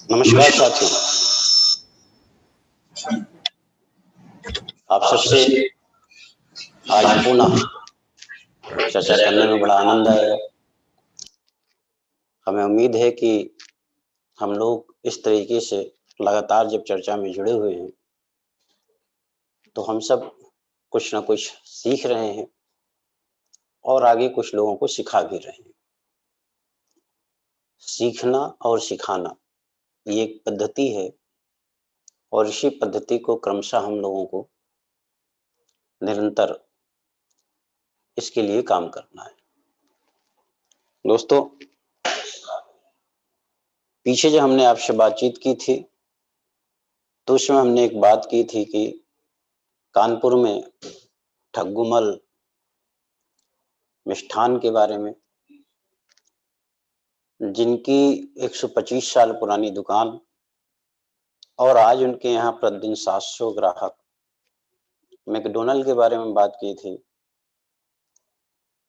नमस्कार साथियों, आप सबसे आज पुनः चर्चा करने में बड़ा आनंद आएगा। हमें उम्मीद है कि हम लोग इस तरीके से लगातार जब चर्चा में जुड़े हुए हैं तो हम सब कुछ ना कुछ सीख रहे हैं और आगे कुछ लोगों को सिखा भी रहे हैं। सीखना और सिखाना ये एक पद्धति है और इसी पद्धति को क्रमशः हम लोगों को निरंतर इसके लिए काम करना है। दोस्तों, पीछे जब हमने आपसे बातचीत की थी तो उसमें हमने एक बात की थी कि कानपुर में ठग्गुमल मिष्ठान के बारे में, जिनकी 125 साल पुरानी दुकान और आज उनके यहाँ प्रतिदिन 700 ग्राहक, मैकडोनल्ड के बारे में बात की थी।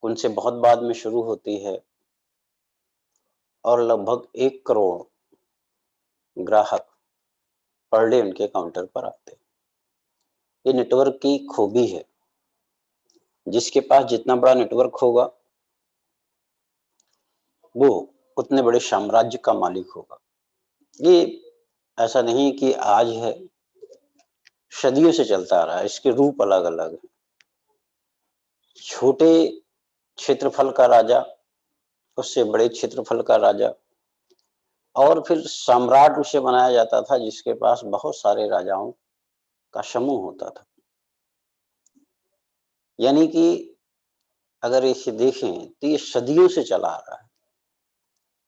उनसे बहुत बाद में शुरू होती है और लगभग 1 करोड़ ग्राहक पर डे उनके काउंटर पर आते। ये नेटवर्क की खूबी है। जिसके पास जितना बड़ा नेटवर्क होगा वो उतने बड़े साम्राज्य का मालिक होगा। ये ऐसा नहीं कि आज है, सदियों से चलता आ रहा है। इसके रूप अलग अलग है। छोटे क्षेत्रफल का राजा, उससे बड़े क्षेत्रफल का राजा, और फिर सम्राट उसे बनाया जाता था जिसके पास बहुत सारे राजाओं का समूह होता था। यानी कि अगर इसे देखें तो ये सदियों से चला आ रहा है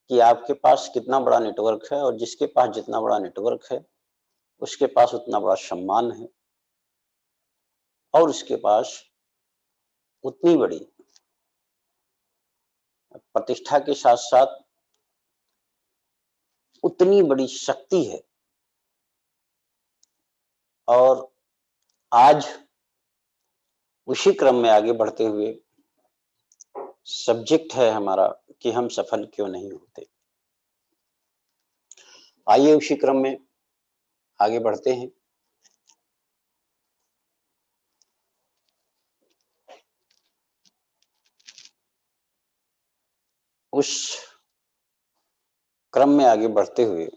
कि आपके पास कितना बड़ा नेटवर्क है और जिसके पास जितना बड़ा नेटवर्क है उसके पास उतना बड़ा सम्मान है और उसके पास उतनी बड़ी प्रतिष्ठा के साथ साथ उतनी बड़ी शक्ति है। और आज उसी क्रम में आगे बढ़ते हुए सब्जेक्ट है हमारा कि हम सफल क्यों नहीं होते। आइए उसी क्रम में आगे बढ़ते हैं। उस क्रम में आगे बढ़ते हुए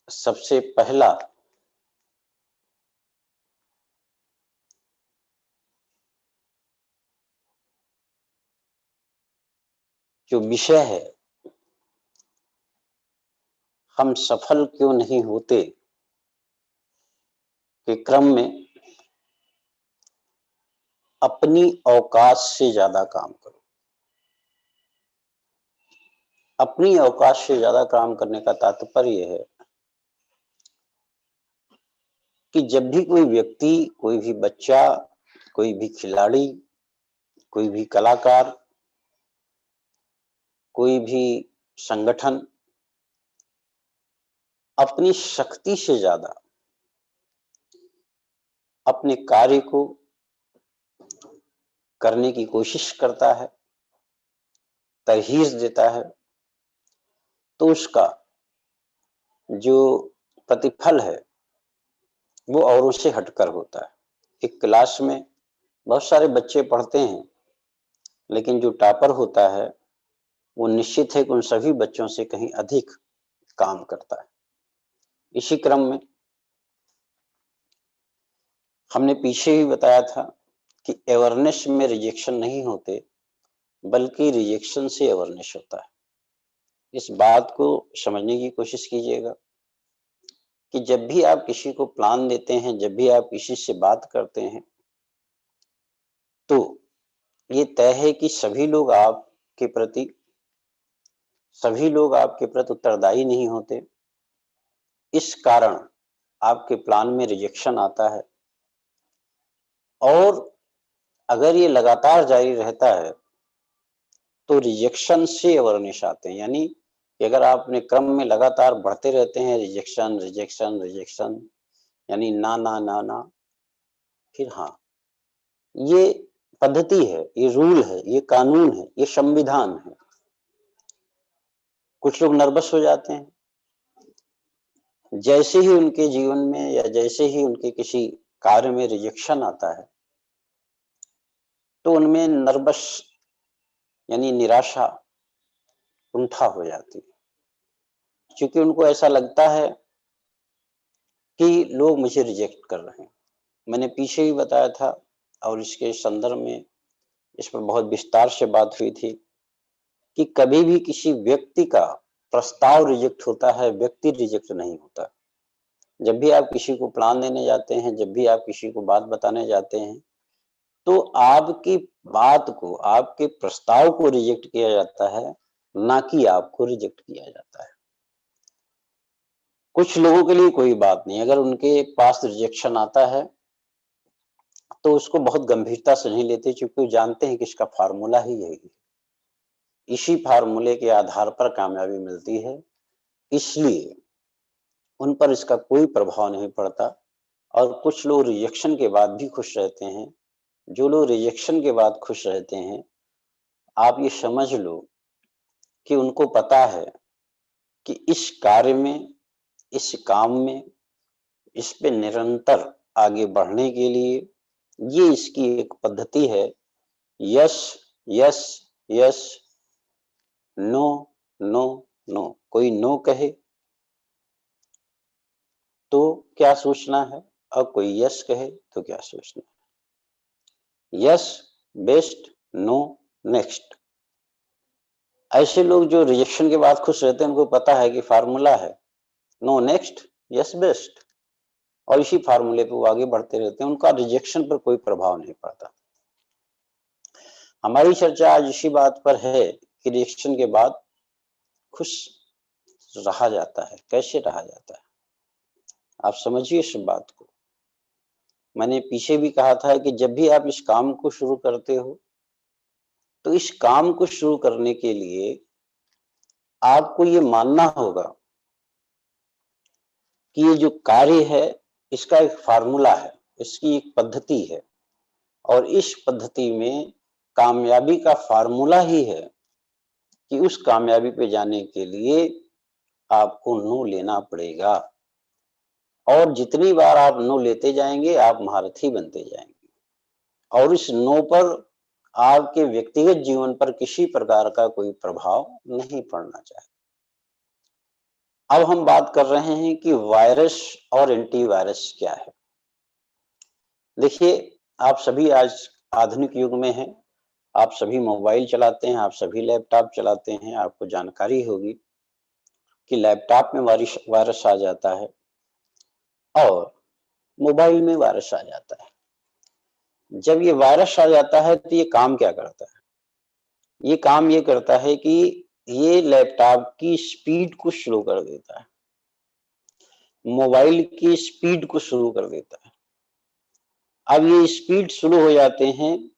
सबसे पहला जो विषय है, हम सफल क्यों नहीं होते के क्रम में, अपनी औकात से ज्यादा काम करो। अपनी औकात से ज्यादा काम करने का तात्पर्य है कि जब भी कोई व्यक्ति, कोई भी बच्चा, कोई भी खिलाड़ी, कोई भी कलाकार, कोई भी संगठन अपनी शक्ति से ज्यादा अपने कार्य को करने की कोशिश करता है, तरहीज देता है, तो उसका जो प्रतिफल है वो औरों से हटकर होता है। एक क्लास में बहुत सारे बच्चे पढ़ते हैं, लेकिन जो टॉपर होता है वो निश्चित है कि उन सभी बच्चों से कहीं अधिक काम करता है। इसी क्रम में हमने पीछे ही बताया था कि अवेयरनेस में रिजेक्शन नहीं होते, बल्कि रिजेक्शन से अवेयरनेस होता है। इस बात को समझने की कोशिश कीजिएगा कि जब भी आप किसी को प्लान देते हैं, जब भी आप किसी से बात करते हैं, तो ये तय है कि सभी लोग आपके प्रति उत्तरदायी नहीं होते। इस कारण आपके प्लान में रिजेक्शन आता है और अगर ये लगातार जारी रहता है तो रिजेक्शन से अवेयरनेस आते हैं। यानी कि अगर आप अपने क्रम में लगातार बढ़ते रहते हैं, रिजेक्शन रिजेक्शन रिजेक्शन, यानी ना ना ना ना, फिर हाँ, ये पद्धति है, ये रूल है, ये कानून है, ये संविधान है। कुछ लोग नर्वस हो जाते हैं जैसे ही उनके जीवन में या जैसे ही उनके किसी कार्य में रिजेक्शन आता है तो उनमें नर्वस यानी निराशा कुंठा हो जाती है, क्योंकि उनको ऐसा लगता है कि लोग मुझे रिजेक्ट कर रहे हैं। मैंने पीछे ही बताया था और इसके संदर्भ में इस पर बहुत विस्तार से बात हुई थी कि कभी भी किसी व्यक्ति का प्रस्ताव रिजेक्ट होता है, व्यक्ति रिजेक्ट नहीं होता। जब भी आप किसी को प्लान देने जाते हैं, जब भी आप किसी को बात बताने जाते हैं, तो आपकी बात को, आपके प्रस्ताव को रिजेक्ट किया जाता है, ना कि आपको रिजेक्ट किया जाता है। कुछ लोगों के लिए कोई बात नहीं, अगर उनके पास रिजेक्शन आता है तो उसको बहुत गंभीरता से नहीं लेते, क्योंकि वो जानते हैं कि इसका फार्मूला ही यही है, इसी फार्मूले के आधार पर कामयाबी मिलती है, इसलिए उन पर इसका कोई प्रभाव नहीं पड़ता। और कुछ लोग रिजेक्शन के बाद भी खुश रहते हैं। जो लोग रिजेक्शन के बाद खुश रहते हैं, आप ये समझ लो कि उनको पता है कि इस कार्य में, इस काम में, इस पे निरंतर आगे बढ़ने के लिए ये इसकी एक पद्धति है। Yes yes yes, no no no. कोई नो कहे तो क्या सोचना है, और कोई यस कहे तो क्या सोचना है। Yes best, no next. ऐसे लोग जो रिजेक्शन के बाद खुश रहते हैं, उनको पता है कि फार्मूला है नो नेक्स्ट यस बेस्ट, और इसी फार्मूले पे वो आगे बढ़ते रहते हैं, उनका रिजेक्शन पर कोई प्रभाव नहीं पड़ता। हमारी चर्चा आज इसी बात पर है कि रिजेक्शन के बाद खुश रहा जाता है, कैसे रहा जाता है। आप समझिए इस बात को। मैंने पीछे भी कहा था कि जब भी आप इस काम को शुरू करते हो, तो इस काम को शुरू करने के लिए आपको ये मानना होगा कि ये जो कार्य है इसका एक फार्मूला है, इसकी एक पद्धति है, और इस पद्धति में कामयाबी का फार्मूला ही है कि उस कामयाबी पे जाने के लिए आपको नो लेना पड़ेगा, और जितनी बार आप नो लेते जाएंगे आप महारथी बनते जाएंगे, और इस नो पर आपके व्यक्तिगत जीवन पर किसी प्रकार का कोई प्रभाव नहीं पड़ना चाहिए। अब हम बात कर रहे हैं कि वायरस और एंटीवायरस क्या है। देखिए, आप सभी आज आधुनिक युग में हैं, आप सभी मोबाइल चलाते हैं, आप सभी लैपटॉप चलाते हैं, आपको जानकारी होगी कि लैपटॉप में वायरस आ जाता है और मोबाइल में वायरस आ जाता है। जब ये वायरस आ जाता है तो ये काम क्या करता है? ये काम ये करता है कि ये लैपटॉप की स्पीड को स्लो कर देता है, मोबाइल की स्पीड को शुरू कर देता है। अब ये स्पीड स्लो हो जाते हैं,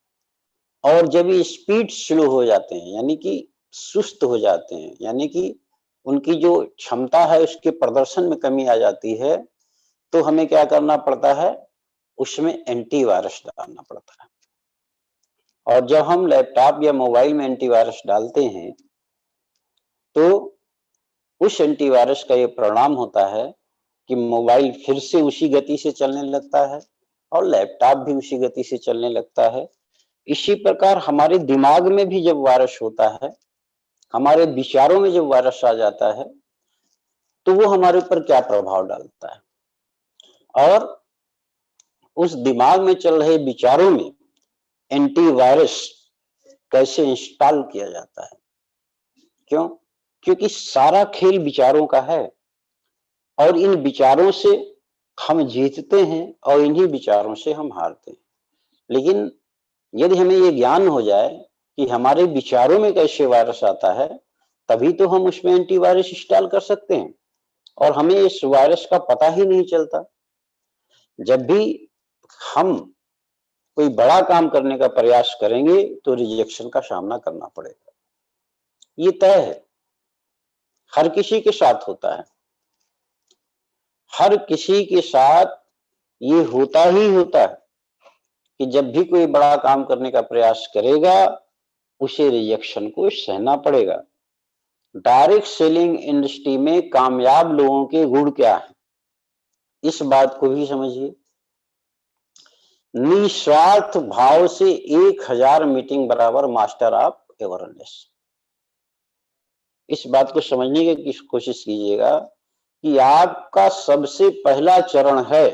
और जब ये स्पीड स्लो हो जाते हैं यानी कि सुस्त हो जाते हैं, यानी कि उनकी जो क्षमता है उसके प्रदर्शन में कमी आ जाती है, तो हमें क्या करना पड़ता है, उसमें एंटीवायरस डालना पड़ता है। और जब हम लैपटॉप या मोबाइल में एंटीवायरस डालते हैं तो उस एंटीवायरस का ये परिणाम होता है कि मोबाइल फिर से उसी गति से चलने लगता है और लैपटॉप भी उसी गति से चलने लगता है। इसी प्रकार हमारे दिमाग में भी जब वायरस होता है, हमारे विचारों में जब वायरस आ जाता है, तो वो हमारे ऊपर क्या प्रभाव डालता है, और उस दिमाग में चल रहे विचारों में एंटीवायरस कैसे इंस्टॉल किया जाता है। क्यों? क्योंकि सारा खेल विचारों का है, और इन विचारों से हम जीतते हैं और इन्हीं विचारों से हम हारते हैं। लेकिन यदि हमें ये ज्ञान हो जाए कि हमारे विचारों में कैसे वायरस आता है, तभी तो हम उसमें एंटीवायरस इंस्टॉल कर सकते हैं, और हमें इस वायरस का पता ही नहीं चलता। जब भी हम कोई बड़ा काम करने का प्रयास करेंगे तो रिजेक्शन का सामना करना पड़ेगा, ये तय है, हर किसी के साथ होता है, हर किसी के साथ ये होता ही होता है कि जब भी कोई बड़ा काम करने का प्रयास करेगा उसे रिजेक्शन को सहना पड़ेगा। डायरेक्ट सेलिंग इंडस्ट्री में कामयाब लोगों के गुण क्या है? इस बात को भी समझिए। निस्वार्थ भाव से 1000 मीटिंग बराबर मास्टर ऑफ अवेयरनेस। इस बात को समझने की कोशिश कीजिएगा कि आपका सबसे पहला चरण है,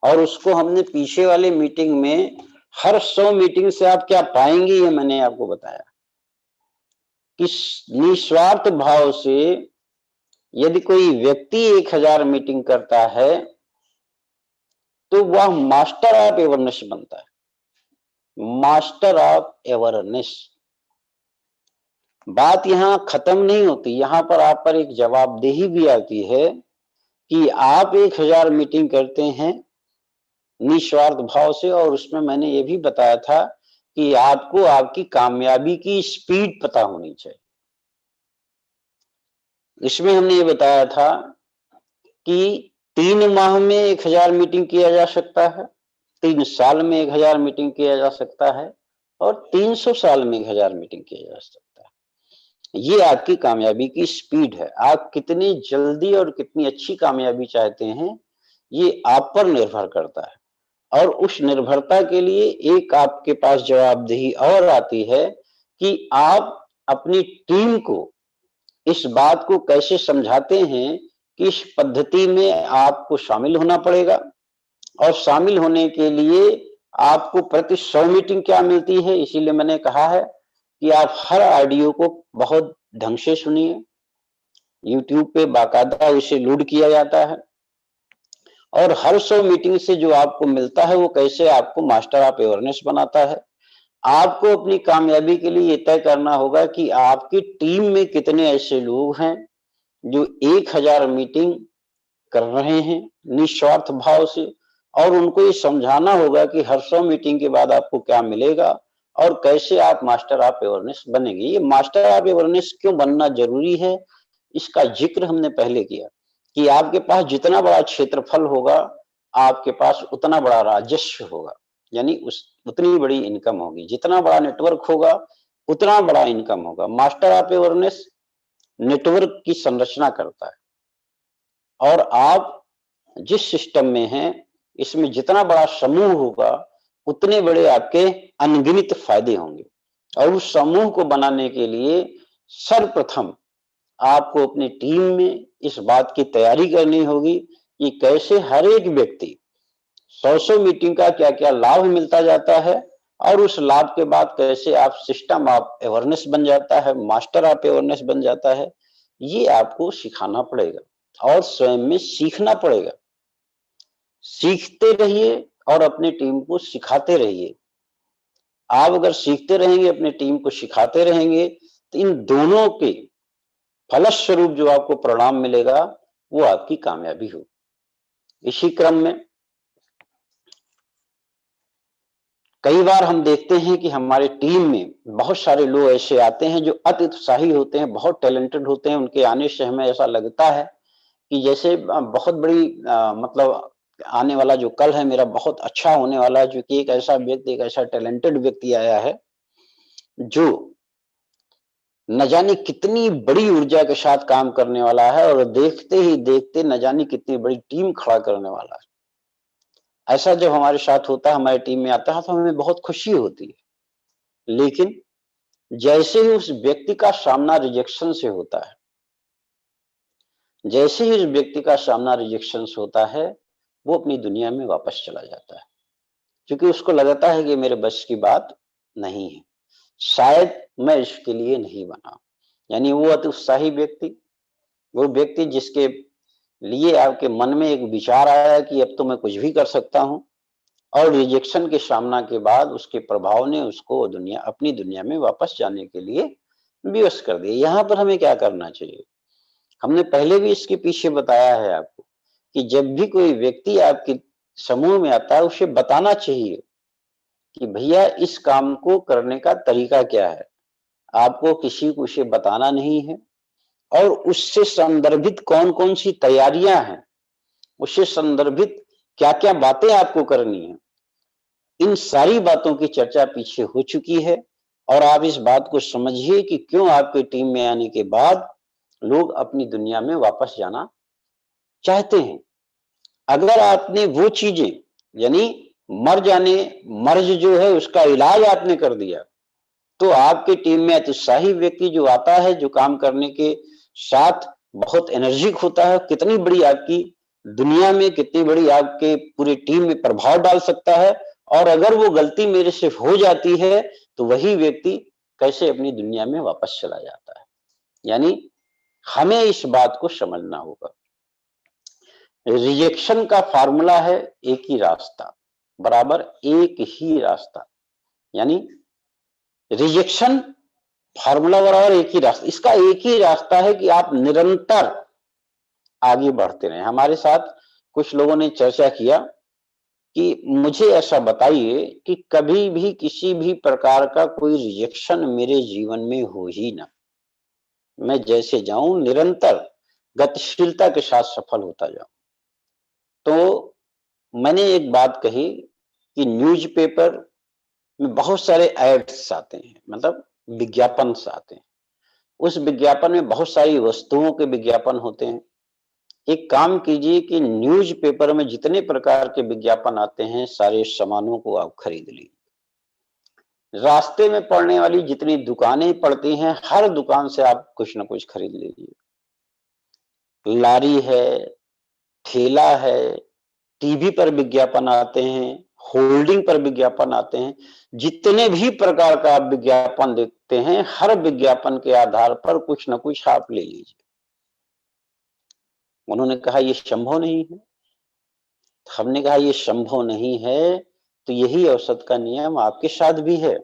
और उसको हमने पीछे वाले मीटिंग में हर 100 मीटिंग से आप क्या पाएंगे ये मैंने आपको बताया कि निस्वार्थ भाव से यदि कोई व्यक्ति 1000 मीटिंग करता है तो वह मास्टर ऑफ अवेयरनेस बनता है। Master of awareness. बात यहां खत्म नहीं होती, यहां पर आप पर एक जवाबदेही भी आती है कि आप 1000 मीटिंग करते हैं निस्वार्थ भाव से, और उसमें मैंने ये भी बताया था कि आपको आपकी कामयाबी की स्पीड पता होनी चाहिए। इसमें हमने ये बताया था कि 3 माह में 1000 मीटिंग किया जा सकता है, 3 साल में 1000 मीटिंग किया जा सकता है, और 300 साल में 1000 मीटिंग किया जा सकता है। ये आपकी कामयाबी की स्पीड है। आप कितनी जल्दी और कितनी अच्छी कामयाबी चाहते हैं ये आप पर निर्भर करता है। और उस निर्भरता के लिए एक आपके पास जवाबदेही और आती है कि आप अपनी टीम को इस बात को कैसे समझाते हैं कि इस पद्धति में आपको शामिल होना पड़ेगा, और शामिल होने के लिए आपको प्रति 100 मीटिंग क्या मिलती है। इसीलिए मैंने कहा है कि आप हर ऑडियो को बहुत ढंग से सुनिए। यूट्यूब पे बाकायदा उसे लोड किया जाता है, और हर 100 मीटिंग से जो आपको मिलता है वो कैसे आपको मास्टर ऑफ अवेयरनेस बनाता है। आपको अपनी कामयाबी के लिए ये तय करना होगा कि आपकी टीम में कितने ऐसे लोग हैं जो 1000 मीटिंग कर रहे हैं निस्वार्थ भाव से, और उनको ये समझाना होगा कि हर 100 मीटिंग के बाद आपको क्या मिलेगा और कैसे आप मास्टर ऑफ अवेयरनेस बनेंगे। ये मास्टर ऑफ अवेयरनेस क्यों बनना जरूरी है, इसका जिक्र हमने पहले किया कि आपके पास जितना बड़ा क्षेत्रफल होगा आपके पास उतना बड़ा राजस्व होगा, यानी उतनी बड़ी इनकम होगी। जितना बड़ा नेटवर्क होगा उतना बड़ा इनकम होगा। मास्टर ऑफ अवेयरनेस नेटवर्क की संरचना करता है, और आप जिस सिस्टम में हैं इसमें जितना बड़ा समूह होगा उतने बड़े आपके अनगिनत फायदे होंगे। और उस समूह को बनाने के लिए सर्वप्रथम आपको अपनी टीम में इस बात की तैयारी करनी होगी कि कैसे हर एक व्यक्ति 100 मीटिंग का क्या क्या लाभ मिलता जाता है, और उस लाभ के बाद कैसे आप सिस्टम ऑफ अवेयरनेस बन जाता है, मास्टर ऑफ अवेयरनेस बन जाता है। ये आपको सिखाना पड़ेगा और स्वयं में सीखना पड़ेगा। सीखते रहिए और अपनी टीम को सिखाते रहिए। आप अगर सीखते रहेंगे, अपनी टीम को सिखाते रहेंगे, तो इन दोनों के फलस्वरूप जो आपको परिणाम मिलेगा वो आपकी कामयाबी हो। इसी क्रम में कई बार हम देखते हैं कि हमारे टीम में बहुत सारे लोग ऐसे आते हैं जो अति उत्साही होते हैं, बहुत टैलेंटेड होते हैं। उनके आने से हमें ऐसा लगता है कि जैसे बहुत बड़ी मतलब आने वाला जो कल है मेरा बहुत अच्छा होने वाला है, जो कि एक ऐसा व्यक्ति, एक ऐसा टैलेंटेड व्यक्ति आया है जो न जाने कितनी बड़ी ऊर्जा के साथ काम करने वाला है, और देखते ही देखते न जाने कितनी बड़ी टीम खड़ा करने वाला है। ऐसा जब हमारे साथ होता है, हमारी टीम में आता है, तो हमें बहुत खुशी होती है। लेकिन जैसे ही उस व्यक्ति का सामना रिजेक्शन से होता है, जैसे ही उस व्यक्ति का सामना रिजेक्शन से होता है, वो अपनी दुनिया में वापस चला जाता है, क्योंकि उसको लगता है कि मेरे बस की बात नहीं है, शायद मैं इसके लिए नहीं बना। यानी वो अति उत्साही व्यक्ति, वो व्यक्ति जिसके लिए आपके मन में एक विचार आया कि अब तो मैं कुछ भी कर सकता हूं, और रिजेक्शन के सामना के बाद उसके प्रभाव ने उसको अपनी दुनिया में वापस जाने के लिए विवश कर दिया। यहां पर हमें क्या करना चाहिए, हमने पहले भी इसके पीछे बताया है आपको कि जब भी कोई व्यक्ति आपके समूह में आता है, उसे बताना चाहिए कि भैया इस काम को करने का तरीका क्या है। आपको किसी को उसे बताना नहीं है, और उससे संदर्भित कौन कौन सी तैयारियां हैं, उससे संदर्भित क्या क्या बातें आपको करनी है, इन सारी बातों की चर्चा पीछे हो चुकी है। और आप इस बात को समझिए कि क्यों आपकी टीम में आने के बाद लोग अपनी दुनिया में वापस जाना चाहते हैं। अगर आपने वो चीजें यानी मर्ज जो है उसका इलाज आपने कर दिया, तो आपके टीम में उत्साही व्यक्ति जो आता है, जो काम करने के साथ बहुत एनर्जिक होता है, कितनी बड़ी आपकी दुनिया में, कितनी बड़ी आपके पूरी टीम में प्रभाव डाल सकता है। और अगर वो गलती मेरे से हो जाती है तो वही व्यक्ति कैसे अपनी दुनिया में वापस चला जाता है। यानी हमें इस बात को समझना होगा, रिजेक्शन का फार्मूला है एक ही रास्ता, बराबर एक ही रास्ता। यानी रिजेक्शन फार्मूला बराबर एक ही रास्ता, इसका एक ही रास्ता है कि आप निरंतर आगे बढ़ते रहें। हमारे साथ कुछ लोगों ने चर्चा किया कि मुझे ऐसा बताइए कि कभी भी किसी भी प्रकार का कोई रिजेक्शन मेरे जीवन में हो ही ना, मैं जैसे जाऊं निरंतर गतिशीलता के साथ सफल होता जाऊं। तो मैंने एक बात कही कि न्यूज़पेपर में बहुत सारे एड्स आते हैं, मतलब विज्ञापन आते हैं। उस विज्ञापन में बहुत सारी वस्तुओं के विज्ञापन होते हैं। एक काम कीजिए कि न्यूज़पेपर में जितने प्रकार के विज्ञापन आते हैं, सारे सामानों को आप खरीद लीजिए। रास्ते में पड़ने वाली जितनी दुकानें पड़ती हैं, हर दुकान से आप कुछ ना कुछ खरीद लीजिए। लारी है, ठेला है, टीवी पर विज्ञापन आते हैं, होल्डिंग पर विज्ञापन आते हैं, जितने भी प्रकार का आप विज्ञापन देखते हैं, हर विज्ञापन के आधार पर कुछ ना कुछ आप ले लीजिए। उन्होंने कहा ये संभव नहीं है। हमने कहा ये संभव नहीं है, तो यही औसत का नियम आपके साथ भी है।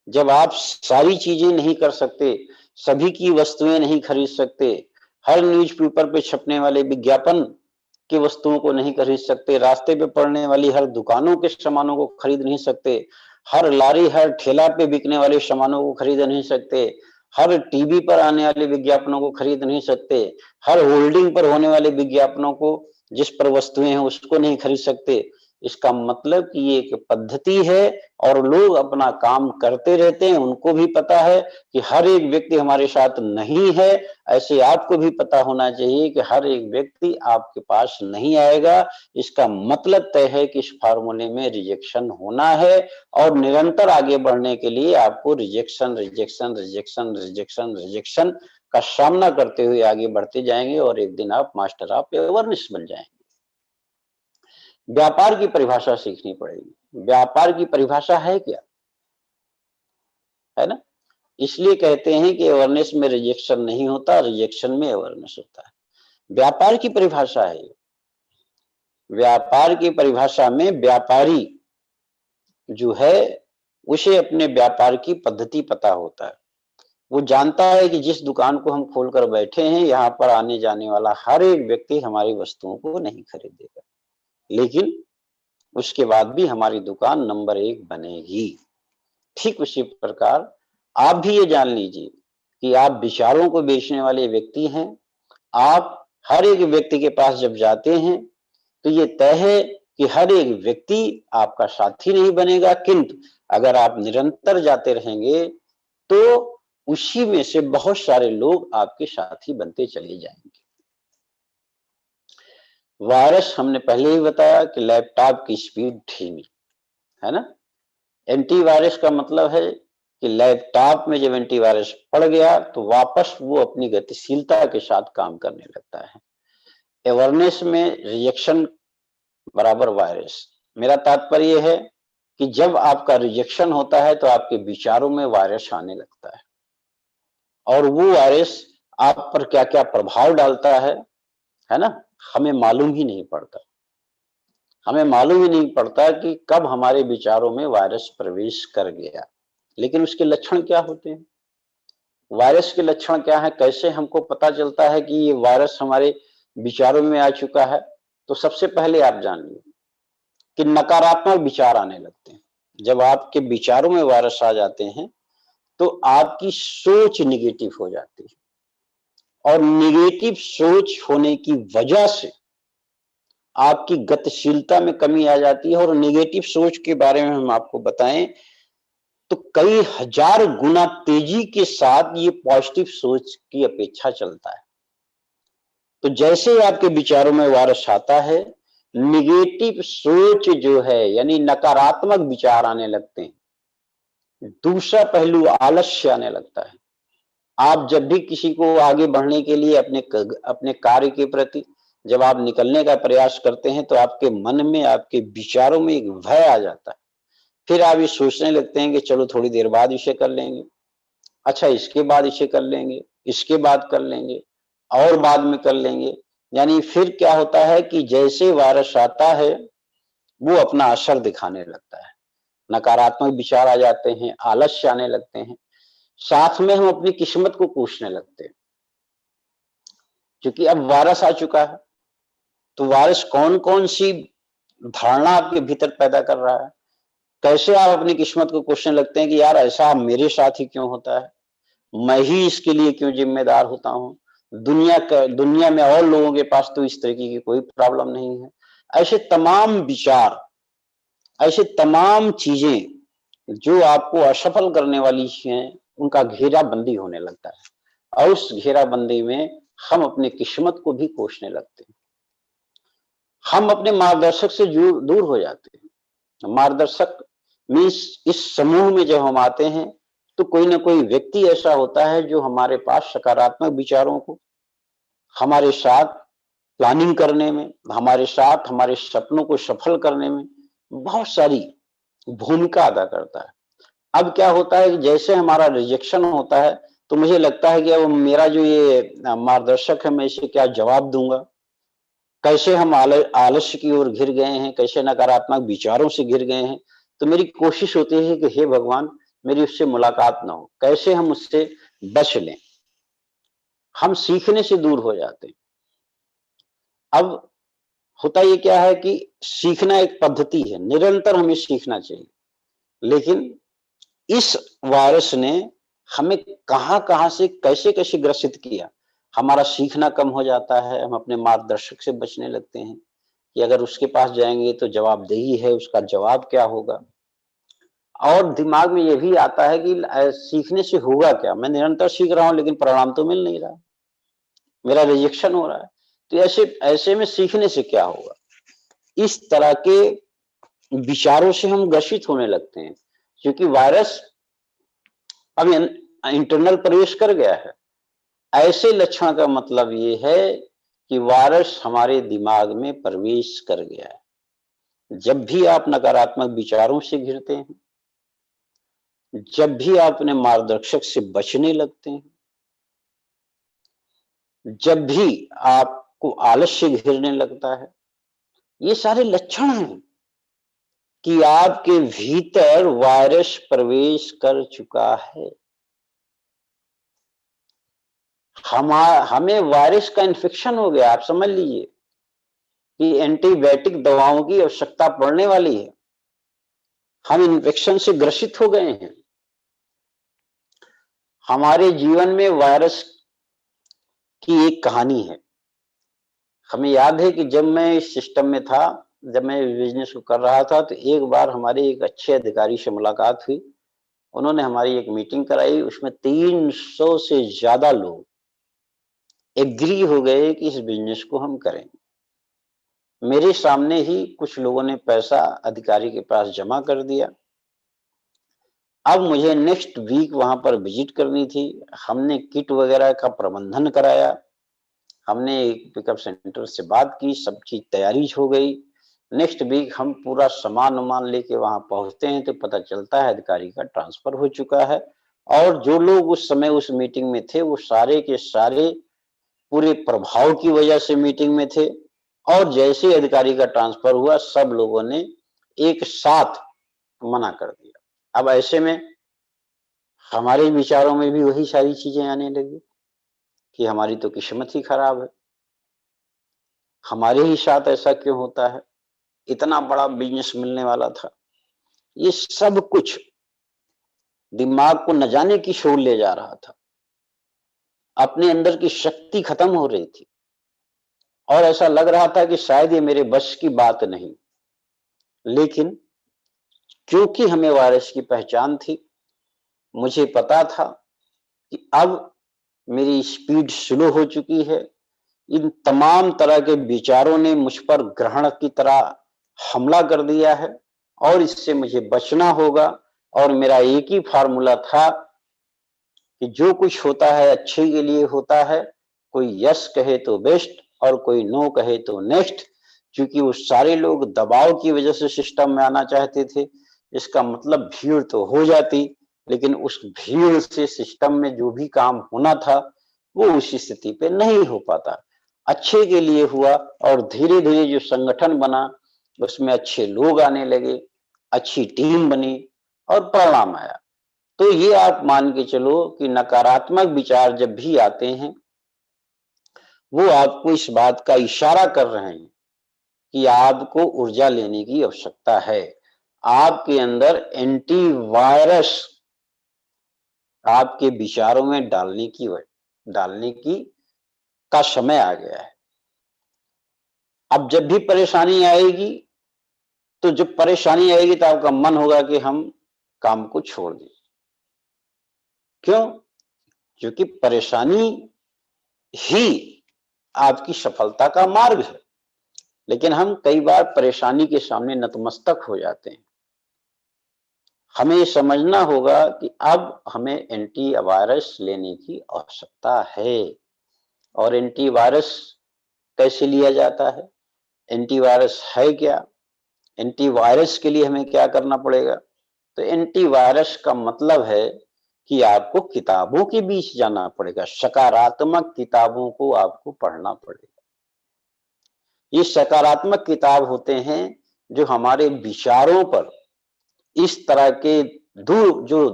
जब आप सारी चीजें नहीं कर सकते, सभी की वस्तुएं नहीं खरीद सकते, हर न्यूज़पेपर पे छपने वाले विज्ञापन की वस्तुओं को नहीं खरीद सकते, रास्ते पे पड़ने वाली हर दुकानों के सामानों को खरीद नहीं सकते, हर लारी हर ठेला पे बिकने वाले सामानों को खरीद नहीं सकते, हर टीवी पर आने वाले विज्ञापनों को खरीद नहीं सकते, हर होल्डिंग पर होने वाले विज्ञापनों को, जिस पर वस्तुएं हैं उसको नहीं खरीद सकते। इसका मतलब कि ये एक पद्धति है और लोग अपना काम करते रहते हैं। उनको भी पता है कि हर एक व्यक्ति हमारे साथ नहीं है, ऐसे आपको भी पता होना चाहिए कि हर एक व्यक्ति आपके पास नहीं आएगा। इसका मतलब तय है कि इस फार्मूले में रिजेक्शन होना है और निरंतर आगे बढ़ने के लिए आपको rejection rejection rejection rejection rejection का सामना करते हुए आगे बढ़ते जाएंगे और एक दिन आप मास्टर ऑफ अवेयरनेस बन जाएंगे। व्यापार की परिभाषा सीखनी पड़ेगी। व्यापार की परिभाषा है क्या, है ना? इसलिए कहते हैं कि अवेयरनेस में रिजेक्शन नहीं होता, रिजेक्शन में अवेयरनेस होता है। व्यापार की परिभाषा है। व्यापार की परिभाषा में व्यापारी जो है उसे अपने व्यापार की पद्धति पता होता है। वो जानता है कि जिस दुकान को हम खोलकर बैठे हैं, यहाँ पर आने जाने वाला हर एक व्यक्ति हमारी वस्तुओं को नहीं खरीदेगा, लेकिन उसके बाद भी हमारी दुकान नंबर 1 बनेगी। ठीक उसी प्रकार आप भी ये जान लीजिए कि आप विचारों को बेचने वाले व्यक्ति हैं। आप हर एक व्यक्ति के पास जब जाते हैं तो ये तय है कि हर एक व्यक्ति आपका साथी नहीं बनेगा, किंतु अगर आप निरंतर जाते रहेंगे तो उसी में से बहुत सारे लोग आपके साथी बनते चले जाएंगे। वायरस हमने पहले ही बताया कि लैपटॉप की स्पीड धीमी है ना। एंटीवायरस का मतलब है कि लैपटॉप में जब एंटीवायरस पड़ गया तो वापस वो अपनी गतिशीलता के साथ काम करने लगता है। अवेयरनेस में रिजेक्शन बराबर वायरस। मेरा तात्पर्य है कि जब आपका रिजेक्शन होता है तो आपके विचारों में वायरस आने लगता है और वो वायरस आप पर क्या क्या प्रभाव डालता है ना, हमें मालूम ही नहीं पड़ता। हमें मालूम ही नहीं पड़ता कि कब हमारे विचारों में वायरस प्रवेश कर गया। लेकिन उसके लक्षण क्या होते हैं, वायरस के लक्षण क्या है, कैसे हमको पता चलता है कि ये वायरस हमारे विचारों में आ चुका है? तो सबसे पहले आप जानिए कि नकारात्मक विचार आने लगते हैं। जब आपके विचारों में वायरस आ जाते हैं तो आपकी सोच निगेटिव हो जाती है और निगेटिव सोच होने की वजह से आपकी गतिशीलता में कमी आ जाती है। और निगेटिव सोच के बारे में हम आपको बताएं तो कई हजार गुना तेजी के साथ ये पॉजिटिव सोच की अपेक्षा चलता है। तो जैसे ही आपके विचारों में वायरस आता है, निगेटिव सोच जो है, यानी नकारात्मक विचार आने लगते हैं। दूसरा पहलू आलस्य आने लगता है। आप जब भी किसी को आगे बढ़ने के लिए अपने कार्य के प्रति जब आप निकलने का प्रयास करते हैं, तो आपके मन में, आपके विचारों में एक भय आ जाता है। फिर आप ये सोचने लगते हैं कि चलो थोड़ी देर बाद इसे कर लेंगे, अच्छा इसके बाद इसे कर लेंगे, इसके बाद कर लेंगे, और बाद में कर लेंगे। यानी फिर क्या होता है कि जैसे वायरस आता है वो अपना असर दिखाने लगता है। नकारात्मक विचार आ जाते हैं, आलस्य आने लगते हैं, साथ में हम अपनी किस्मत को कोसने लगते हैं। क्योंकि अब वायरस आ चुका है, तो वायरस कौन कौन सी धारणा आपके भीतर पैदा कर रहा है, कैसे आप अपनी किस्मत को कोसने लगते हैं कि यार ऐसा मेरे साथ ही क्यों होता है, मैं ही इसके लिए क्यों जिम्मेदार होता हूं, दुनिया में और लोगों के पास तो इस तरीके की कोई प्रॉब्लम नहीं है। ऐसे तमाम विचार, ऐसे तमाम चीजें जो आपको असफल करने वाली हैं, उनका घेराबंदी होने लगता है, और उस घेराबंदी में हम अपनी किस्मत को भी कोसने लगते हैं। हम अपने मार्गदर्शक से दूर हो जाते हैं। मार्गदर्शक मीन्स इस समूह में जब हम आते हैं, तो कोई ना कोई व्यक्ति ऐसा होता है जो हमारे पास सकारात्मक विचारों को हमारे साथ प्लानिंग करने में, हमारे साथ हमारे सपनों को सफल करने में बहुत सारी भूमिका अदा करता है। अब क्या होता है कि जैसे हमारा रिजेक्शन होता है, तो मुझे लगता है कि अब मेरा जो ये मार्गदर्शक है, मैं इसे क्या जवाब दूंगा, कैसे हम आलस्य की ओर घिर गए हैं, कैसे नकारात्मक विचारों से घिर गए हैं। तो मेरी कोशिश होती है कि हे भगवान, मेरी उससे मुलाकात ना हो, कैसे हम उससे बच लें। हम सीखने से दूर हो जाते हैं। अब होता ये क्या है कि सीखना एक पद्धति है, निरंतर हमें सीखना चाहिए। लेकिन इस वायरस ने हमें कहां-कहां से कैसे-कैसे ग्रसित किया। हमारा सीखना कम हो जाता है, हम अपने मार्गदर्शक से बचने लगते हैं कि अगर उसके पास जाएंगे तो जवाबदेही है, उसका जवाब क्या होगा। और दिमाग में ये भी आता है कि सीखने से होगा क्या, मैं निरंतर सीख रहा हूं लेकिन परिणाम तो मिल नहीं रहा, मेरा रिजेक्शन हो रहा है। तो ऐसे ऐसे में सीखने से क्या होगा। इस तरह के विचारों से हम ग्रसित होने लगते हैं, क्योंकि वायरस अब इंटरनल प्रवेश कर गया है। ऐसे लक्षण का मतलब ये है कि वायरस हमारे दिमाग में प्रवेश कर गया है। जब भी आप नकारात्मक विचारों से घिरते हैं, जब भी आप अपने मार्गदर्शक से बचने लगते हैं, जब भी आपको आलस्य घेरने लगता है, ये सारे लक्षण हैं कि आपके भीतर वायरस प्रवेश कर चुका है। हमें वायरस का इन्फेक्शन हो गया, आप समझ लीजिए कि एंटीबायोटिक दवाओं की आवश्यकता पड़ने वाली है। हम इन्फेक्शन से ग्रसित हो गए हैं। हमारे जीवन में वायरस की एक कहानी है। हमें याद है कि जब मैं इस सिस्टम में था, जब मैं बिजनेस को कर रहा था, तो एक बार हमारे एक अच्छे अधिकारी से मुलाकात हुई। उन्होंने हमारी एक मीटिंग कराई, उसमें 300 से ज्यादा लोग एग्री हो गए कि इस बिजनेस को हम करें। मेरे सामने ही कुछ लोगों ने पैसा अधिकारी के पास जमा कर दिया। अब मुझे नेक्स्ट वीक वहां पर विजिट करनी थी। हमने किट वगैरह का प्रबंधन कराया, हमने एक पिकअप सेंटर से बात की, सब चीज तैयारी हो गई। नेक्स्ट वीक हम पूरा सामान उमान लेके वहां पहुंचते हैं, तो पता चलता है अधिकारी का ट्रांसफर हो चुका है। और जो लोग उस समय उस मीटिंग में थे, वो सारे के सारे पूरे प्रभाव की वजह से मीटिंग में थे। और जैसे अधिकारी का ट्रांसफर हुआ, सब लोगों ने एक साथ मना कर दिया। अब ऐसे में हमारे विचारों में भी वही सारी चीजें आने लगी कि हमारी तो किस्मत ही खराब है, हमारे ही साथ ऐसा क्यों होता है, इतना बड़ा बिजनेस मिलने वाला था। ये सब कुछ दिमाग को न जाने की शोर ले जा रहा था। अपने अंदर की शक्ति खत्म हो रही थी, और ऐसा लग रहा था कि शायद ये मेरे बस की बात नहीं। लेकिन क्योंकि हमें वायरस की पहचान थी, मुझे पता था कि अब मेरी स्पीड स्लो हो चुकी है, इन तमाम तरह के विचारों ने मुझ पर ग्रहण की तरह हमला कर दिया है और इससे मुझे बचना होगा। और मेरा एक ही फार्मूला था कि जो कुछ होता है अच्छे के लिए होता है। कोई यस कहे तो बेस्ट और कोई नो कहे तो नेक्स्ट। क्योंकि वो सारे लोग दबाव की वजह से सिस्टम में आना चाहते थे। इसका मतलब भीड़ तो हो जाती, लेकिन उस भीड़ से सिस्टम में जो भी काम होना था वो उसी स्थिति पे नहीं हो पाता। अच्छे के लिए हुआ और धीरे धीरे जो संगठन बना उसमें अच्छे लोग आने लगे, अच्छी टीम बनी और परिणाम आया। तो ये आप मान के चलो कि नकारात्मक विचार जब भी आते हैं वो आपको इस बात का इशारा कर रहे हैं कि आपको ऊर्जा लेने की आवश्यकता है। आपके अंदर एंटीवायरस आपके विचारों में डालने की का समय आ गया है। अब जब भी परेशानी आएगी तो जब परेशानी आएगी तो आपका मन होगा कि हम काम को छोड़ दें। क्यों? क्योंकि परेशानी ही आपकी सफलता का मार्ग है। लेकिन हम कई बार परेशानी के सामने नतमस्तक हो जाते हैं। हमें समझना होगा कि अब हमें एंटीवायरस लेने की आवश्यकता है। और एंटीवायरस कैसे लिया जाता है? एंटीवायरस है क्या? एंटीवायरस के लिए हमें क्या करना पड़ेगा? तो एंटीवायरस का मतलब है कि आपको किताबों के बीच जाना पड़ेगा, सकारात्मक किताबों को आपको पढ़ना पड़ेगा। ये सकारात्मक किताब होते हैं जो हमारे विचारों पर इस तरह के दूर जो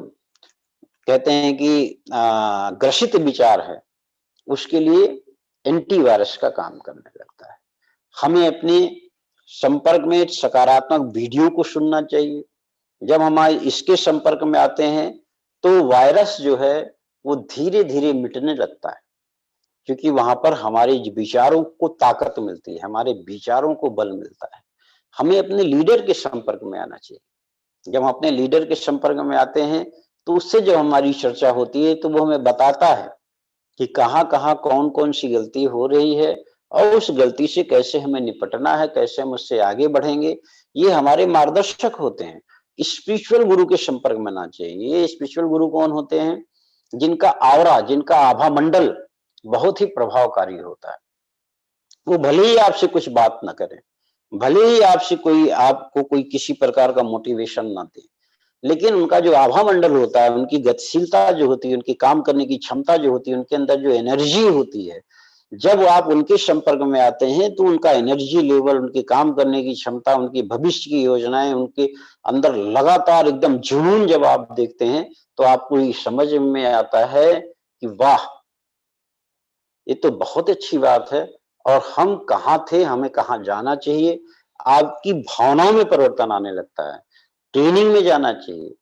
कहते हैं कि ग्रसित विचार है उसके लिए एंटीवायरस का काम करने लगता है। हमें अपने संपर्क में सकारात्मक वीडियो को सुनना चाहिए। जब हमारे इसके संपर्क में आते हैं तो वायरस जो है वो धीरे धीरे मिटने लगता है, क्योंकि वहां पर हमारे विचारों को ताकत मिलती है, हमारे विचारों को बल मिलता है। हमें अपने लीडर के संपर्क में आना चाहिए। जब हम अपने लीडर के संपर्क में आते हैं तो उससे जब हमारी चर्चा होती है तो वो हमें बताता है कि कहाँ कहाँ कौन कौन सी गलती हो रही है और उस गलती से कैसे हमें निपटना है, कैसे हम उससे आगे बढ़ेंगे। ये हमारे मार्गदर्शक होते हैं। स्पिरिचुअल गुरु के संपर्क में आना चाहिए। ये स्पिरिचुअल गुरु कौन होते हैं? जिनका आवरा, जिनका आभा मंडल बहुत ही प्रभावकारी होता है। वो भले ही आपसे कुछ बात ना करें, भले ही आपको कोई किसी प्रकार का मोटिवेशन ना दे, लेकिन उनका जो आभा मंडल होता है, उनकी गतिशीलता जो होती है, उनकी काम करने की क्षमता जो होती है, उनके अंदर जो एनर्जी होती है, जब आप उनके संपर्क में आते हैं तो उनका एनर्जी लेवल, उनके काम करने की क्षमता, उनकी भविष्य की योजनाएं, उनके अंदर लगातार एकदम जुनून जब आप देखते हैं तो आपको ये समझ में आता है कि वाह, ये तो बहुत अच्छी बात है और हम कहाँ थे, हमें कहाँ जाना चाहिए। आपकी भावनाओं में परिवर्तन आने लगता है। ट्रेनिंग में जाना चाहिए।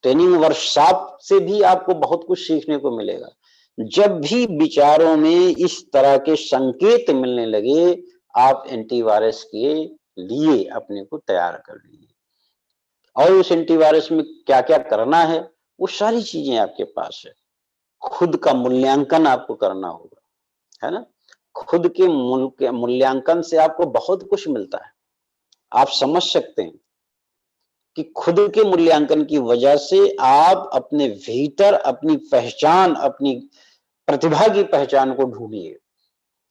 ट्रेनिंग वर्कशॉप से भी आपको बहुत कुछ सीखने को मिलेगा। जब भी विचारों में इस तरह के संकेत मिलने लगे, आप एंटीवायरस के लिए अपने को तैयार कर लीजिए। और उस एंटीवायरस में क्या क्या करना है वो सारी चीजें आपके पास है। खुद का मूल्यांकन आपको करना होगा, है ना? खुद के मूल्यांकन से आपको बहुत कुछ मिलता है। आप समझ सकते हैं कि खुद के मूल्यांकन की वजह से आप अपने भीतर अपनी पहचान, अपनी प्रतिभा की पहचान को ढूंढिए,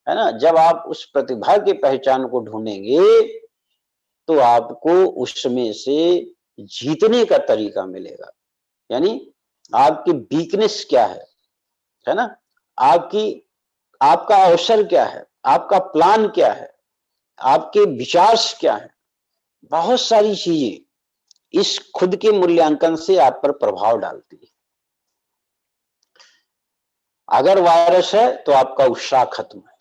है ना? जब आप उस प्रतिभा की पहचान को ढूंढेंगे तो आपको उसमें से जीतने का तरीका मिलेगा। यानी आपकी वीकनेस क्या है ना? आपकी आपका अवसर क्या है, आपका प्लान क्या है, आपके विचार क्या है। बहुत सारी चीजें इस खुद के मूल्यांकन से आप पर प्रभाव डालती है। अगर वायरस है तो आपका उत्साह खत्म है,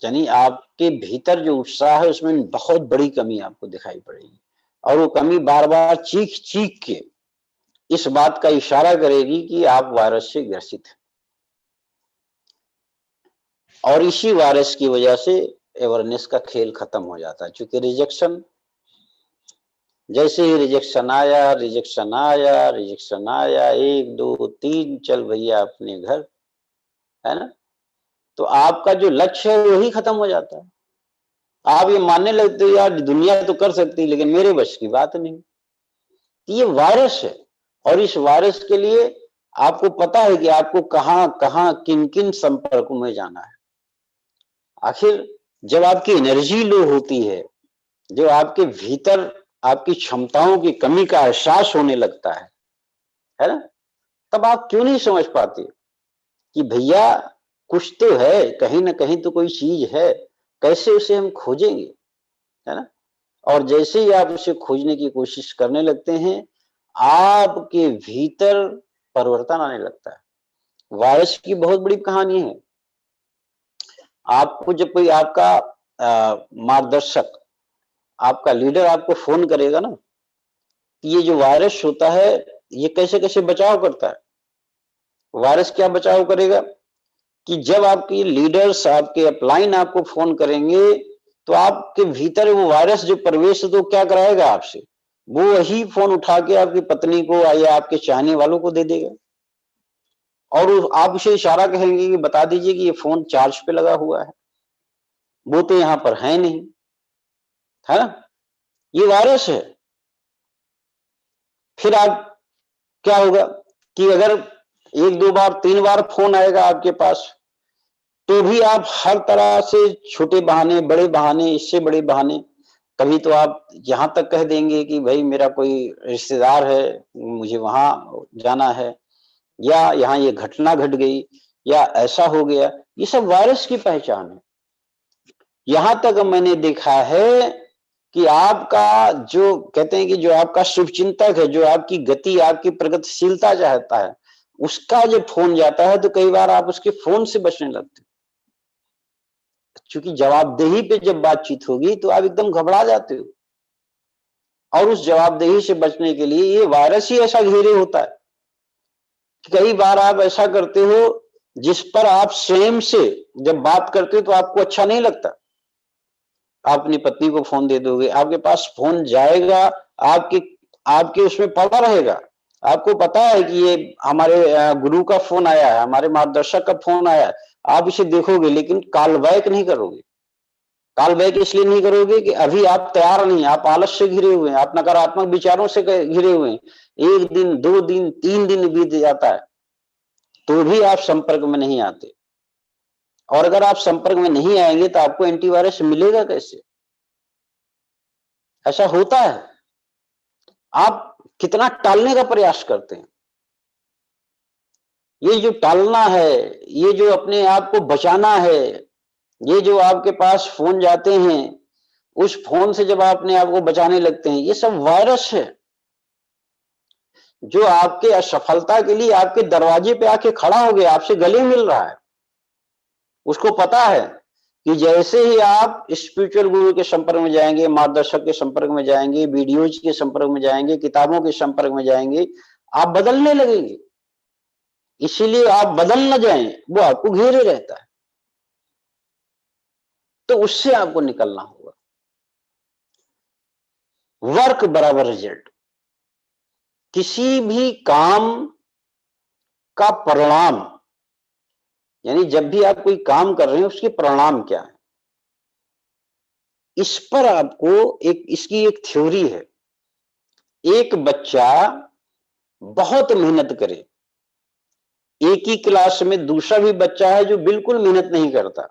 यानी आपके भीतर जो उत्साह है उसमें बहुत बड़ी कमी आपको दिखाई पड़ेगी और वो कमी बार बार चीख चीख के इस बात का इशारा करेगी कि आप वायरस से ग्रसित हैं। और इसी वायरस की वजह से अवेयरनेस का खेल खत्म हो जाता है। क्योंकि रिजेक्शन, जैसे ही रिजेक्शन आया, रिजेक्शन आया, रिजेक्शन आया, 1 2 3 चल भैया अपने घर, है ना? तो आपका जो लक्ष्य है वही खत्म हो जाता है। आप ये मानने लगते हो यार दुनिया तो कर सकती है लेकिन मेरे बस की बात नहीं। ये वायरस है और इस वायरस के लिए आपको पता है कि आपको कहां कहां किन किन संपर्कों में जाना है। आखिर जब आपकी एनर्जी लो होती है, जो आपके भीतर आपकी क्षमताओं की कमी का एहसास होने लगता है ना, तब आप क्यों नहीं समझ पाते कि भैया कुछ तो है, कहीं ना कहीं तो कोई चीज है, कैसे उसे हम खोजेंगे, है ना। और जैसे ही आप उसे खोजने की कोशिश करने लगते हैं, आपके भीतर परिवर्तन आने लगता है। वायरस की बहुत बड़ी कहानी है। आपको जब कोई आपका मार्गदर्शक, आपका लीडर आपको फोन करेगा ना, ये जो वायरस होता है ये कैसे कैसे बचाव करता है। वायरस क्या बचाव करेगा कि जब आपकी लीडर्स, आपके अपलाइन आपको फोन करेंगे तो आपके भीतर वो वायरस जो प्रवेश है तो क्या कराएगा आपसे, वो वही फोन उठा के आपकी पत्नी को या आपके चाहने वालों को दे देगा और आप उसे इशारा कहेंगे कि बता दीजिए कि ये फोन चार्ज पे लगा हुआ है, वो तो यहां पर है नहीं, है ना। ये वायरस है। फिर आप क्या होगा कि अगर एक दो बार तीन बार फोन आएगा आपके पास तो भी आप हर तरह से छोटे बहाने, बड़े बहाने, इससे बड़े बहाने, कभी तो आप यहां तक कह देंगे कि भाई मेरा कोई रिश्तेदार है, मुझे वहां जाना है, या यहाँ ये घटना घट गई, या ऐसा हो गया। ये सब वायरस की पहचान है। यहां तक मैंने देखा है कि आपका जो कहते हैं कि जो आपका शुभचिंतक है, जो आपकी गति, आपकी प्रगतिशीलता चाहता है, उसका जब फोन जाता है तो कई बार आप उसके फोन से बचने लगते हो, क्योंकि जवाबदेही पे जब बातचीत होगी तो आप एकदम घबरा जाते हो। और उस जवाबदेही से बचने के लिए ये वायरस ही ऐसा घेरे होता है। कई बार आप ऐसा करते हो जिस पर आप स्वयं से जब बात करते हो तो आपको अच्छा नहीं लगता, आप अपनी पत्नी को फोन दे दोगे, आपके पास फोन जाएगा, आपके आपके उसमें पड़ा रहेगा, आपको पता है कि ये हमारे गुरु का फोन आया है, हमारे मार्गदर्शक का फोन आया है, आप इसे देखोगे लेकिन कॉल बैक नहीं करोगे। कॉल बैक इसलिए नहीं करोगे कि अभी आप तैयार नहीं, आप आलस से घिरे हुए हैं, आप नकारात्मक विचारों से घिरे हुए हैं। एक दिन, दो दिन, तीन दिन बीत जाता है तो भी आप संपर्क में नहीं आते। और अगर आप संपर्क में नहीं आएंगे तो आपको एंटीवायरस मिलेगा कैसे? ऐसा होता है। आप कितना टालने का प्रयास करते हैं। ये जो टालना है, ये जो अपने आप को बचाना है, ये जो आपके पास फोन जाते हैं, उस फोन से जब आप अपने आप को बचाने लगते हैं, ये सब वायरस है जो आपके असफलता के लिए आपके दरवाजे पे आके खड़ा हो गया, आपसे गले मिल रहा है। उसको पता है कि जैसे ही आप स्पिरिचुअल गुरु के संपर्क में जाएंगे, मार्गदर्शक के संपर्क में जाएंगे, वीडियोज के संपर्क में जाएंगे, किताबों के संपर्क में जाएंगे, आप बदलने लगेंगे। इसीलिए आप बदल न जाएं, वो आपको घेरे रहता है। तो उससे आपको निकलना होगा। वर्क बराबर रिजल्ट। किसी भी काम का परिणाम, यानी जब भी आप कोई काम कर रहे हैं उसके परिणाम क्या है, इस पर आपको इसकी एक थ्योरी है। एक बच्चा बहुत मेहनत करे, एक ही क्लास में दूसरा भी बच्चा है जो बिल्कुल मेहनत नहीं करता,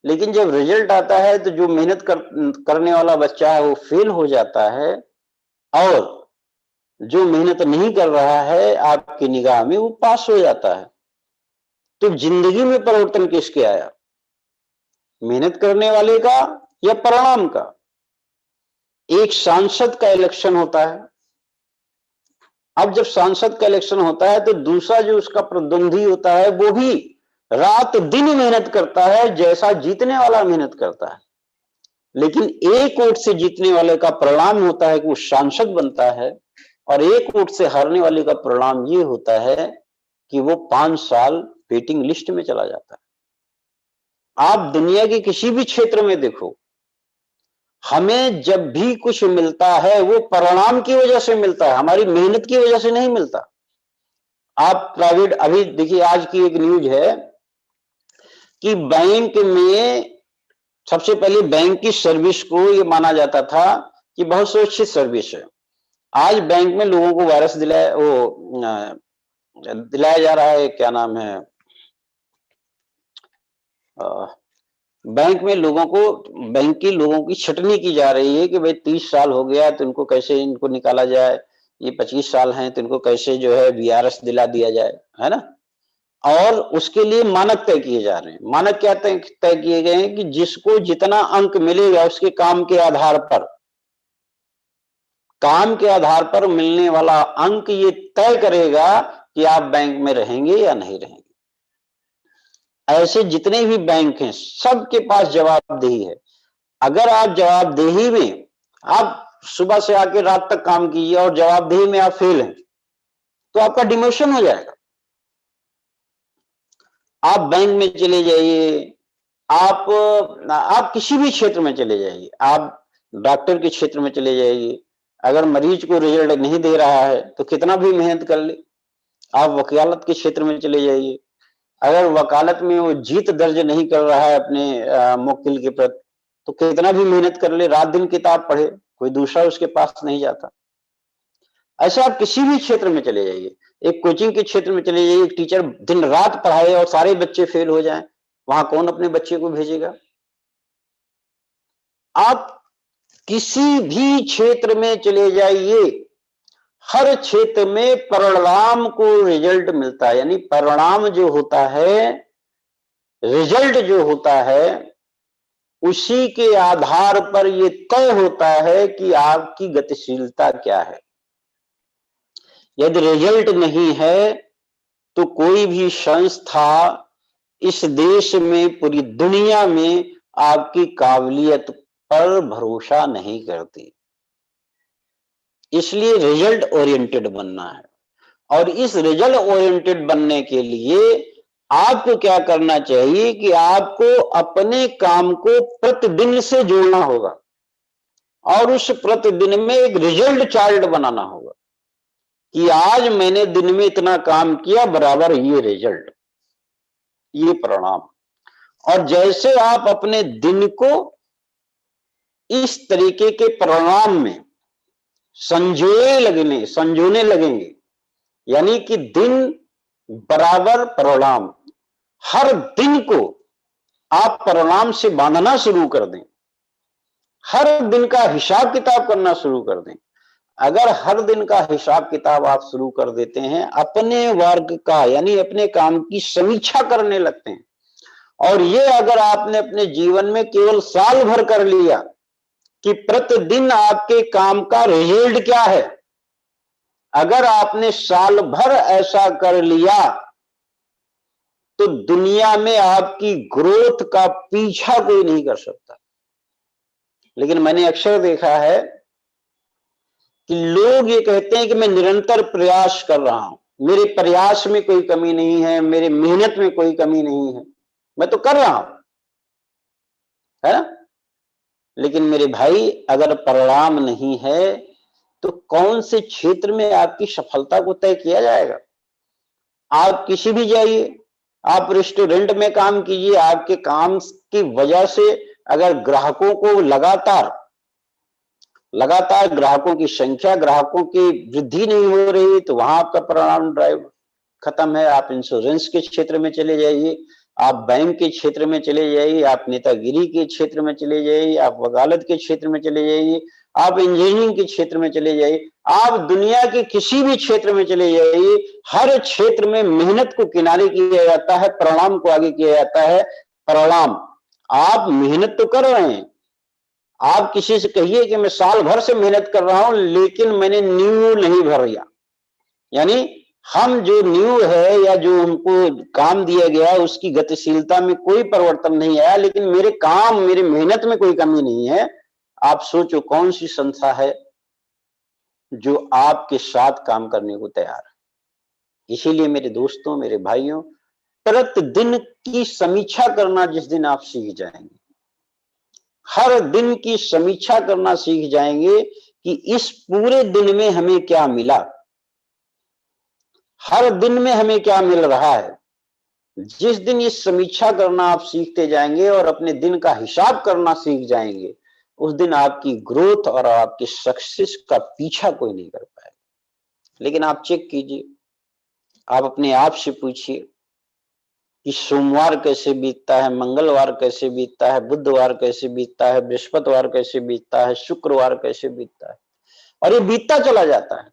लेकिन जब रिजल्ट आता है तो जो मेहनत करने वाला बच्चा है वो फेल हो जाता है, और जो मेहनत नहीं कर रहा है आपकी निगाह में वो पास हो जाता है। तो जिंदगी में परिवर्तन किसके आया, मेहनत करने वाले का या परिणाम का? एक सांसद का इलेक्शन होता है। अब जब सांसद का इलेक्शन होता है तो दूसरा जो उसका प्रतिद्वंदी होता है वो भी रात दिन मेहनत करता है जैसा जीतने वाला मेहनत करता है, लेकिन एक वोट से जीतने वाले का परिणाम होता है कि वो सांसद बनता है, और एक वोट से हारने वाले का परिणाम ये होता है कि वो 5 साल वेटिंग लिस्ट में चला जाता है। आप दुनिया के किसी भी क्षेत्र में देखो, हमें जब भी कुछ मिलता है वो परिणाम की वजह से मिलता है, हमारी मेहनत की वजह से नहीं मिलता। आप प्राइवेट, अभी देखिए आज की एक न्यूज है कि बैंक में सबसे पहले बैंक की सर्विस को ये माना जाता था कि बहुत सुरक्षित सर्विस है। आज बैंक में लोगों को वायरस दिलाया जा रहा है, क्या नाम है, बैंक में लोगों को, बैंक की लोगों की छटनी की जा रही है कि भाई 30 साल हो गया तो इनको कैसे इनको निकाला जाए, ये 25 साल हैं तो इनको कैसे जो है वीआरएस दिला दिया जाए, है ना। और उसके लिए मानक तय किए जा रहे हैं। मानक क्या तय किए गए हैं कि जिसको जितना अंक मिलेगा उसके काम के आधार पर, काम के आधार पर मिलने वाला अंक ये तय करेगा कि आप बैंक में रहेंगे या नहीं रहेंगे। ऐसे जितने भी बैंक हैं सबके पास जवाबदेही है। अगर आप जवाबदेही में, आप सुबह से आके रात तक काम कीजिए और जवाबदेही में आप फेल हैं तो आपका डिमोशन हो जाएगा। आप बैंक में चले जाइए, आप किसी भी क्षेत्र में चले जाइए, आप डॉक्टर के क्षेत्र में चले जाइए, अगर मरीज को रिजल्ट नहीं दे रहा है तो कितना भी मेहनत कर ले। आप वकालत के क्षेत्र में चले जाइए, अगर वकालत में वो जीत दर्ज नहीं कर रहा है अपने मुवक्किल के प्रति तो कितना भी मेहनत कर ले, रात दिन किताब पढ़े, कोई दूसरा उसके पास नहीं जाता। ऐसे आप किसी भी क्षेत्र में चले जाइए, एक कोचिंग के क्षेत्र में चले जाइए, एक टीचर दिन रात पढ़ाए और सारे बच्चे फेल हो जाएं, वहां कौन अपने बच्चे को भेजेगा। आप किसी भी क्षेत्र में चले जाइए, हर क्षेत्र में परिणाम को रिजल्ट मिलता है, यानी परिणाम जो होता है, रिजल्ट जो होता है, उसी के आधार पर यह तय होता है कि आपकी गतिशीलता क्या है। यदि रिजल्ट नहीं है तो कोई भी संस्था इस देश में, पूरी दुनिया में आपकी काबिलियत पर भरोसा नहीं करती। इसलिए रिजल्ट ओरिएंटेड बनना है, और इस रिजल्ट ओरिएंटेड बनने के लिए आपको क्या करना चाहिए कि आपको अपने काम को प्रतिदिन से जोड़ना होगा और उस प्रतिदिन में एक रिजल्ट चार्ट बनाना होगा कि आज मैंने दिन में इतना काम किया बराबर ये रिजल्ट, ये परिणाम। और जैसे आप अपने दिन को इस तरीके के परिणाम में संजोने लगेंगे, यानी कि दिन बराबर परिणाम, हर दिन को आप परिणाम से बांधना शुरू कर दें, हर दिन का हिसाब किताब करना शुरू कर दें। अगर हर दिन का हिसाब किताब आप शुरू कर देते हैं, अपने वर्ग का यानी अपने काम की समीक्षा करने लगते हैं, और ये अगर आपने अपने जीवन में केवल साल भर कर लिया कि प्रतिदिन आपके काम का रिजल्ट क्या है, अगर आपने साल भर ऐसा कर लिया तो दुनिया में आपकी ग्रोथ का पीछा कोई नहीं कर सकता। लेकिन मैंने अक्सर देखा है कि लोग ये कहते हैं कि मैं निरंतर प्रयास कर रहा हूं, मेरे प्रयास में कोई कमी नहीं है, मेरे मेहनत में कोई कमी नहीं है, मैं तो कर रहा हूं, है ना। लेकिन मेरे भाई, अगर परिणाम नहीं है तो कौन से क्षेत्र में आपकी सफलता को तय किया जाएगा। आप किसी भी जाइए, आप रेस्टोरेंट में काम कीजिए, आपके काम की वजह से अगर ग्राहकों को लगातार ग्राहकों की संख्या, ग्राहकों की वृद्धि नहीं हो रही तो वहां आपका परिणाम ड्राइव खत्म है। आप इंश्योरेंस के क्षेत्र में चले जाइए, आप बैंक के क्षेत्र में चले जाइए, आप नेतागिरी के क्षेत्र में चले जाइए, आप वकालत के क्षेत्र में चले जाइए, आप इंजीनियरिंग के क्षेत्र में चले जाइए, आप दुनिया के किसी भी क्षेत्र में चले जाइए, हर क्षेत्र में मेहनत को किनारे किया जाता है, परिणाम को आगे किया जाता है। परिणाम, आप मेहनत तो कर रहे हैं, आप किसी से कहिए कि मैं साल भर से मेहनत कर रहा हूं लेकिन मैंने नींव नहीं भरिया, यानी हम जो न्यू है या जो हमको काम दिया गया है उसकी गतिशीलता में कोई परिवर्तन नहीं आया, लेकिन मेरे काम, मेरी मेहनत में कोई कमी नहीं है। आप सोचो कौन सी संस्था है जो आपके साथ काम करने को तैयार है। इसीलिए मेरे दोस्तों, मेरे भाइयों, प्रतिदिन की समीक्षा करना जिस दिन आप सीख जाएंगे, हर दिन की समीक्षा करना सीख जाएंगे कि इस पूरे दिन में हमें क्या मिला, हर दिन में हमें क्या मिल रहा है, जिस दिन ये समीक्षा करना आप सीखते जाएंगे और अपने दिन का हिसाब करना सीख जाएंगे, उस दिन आपकी ग्रोथ और आपकी सक्सेस का पीछा कोई नहीं कर पाएगा। लेकिन आप चेक कीजिए, आप अपने आप से पूछिए कि सोमवार कैसे बीतता है, मंगलवार कैसे बीतता है, बुधवार कैसे बीतता है, बृहस्पतिवार कैसे बीतता है, शुक्रवार कैसे बीतता है, और ये बीतता चला जाता है।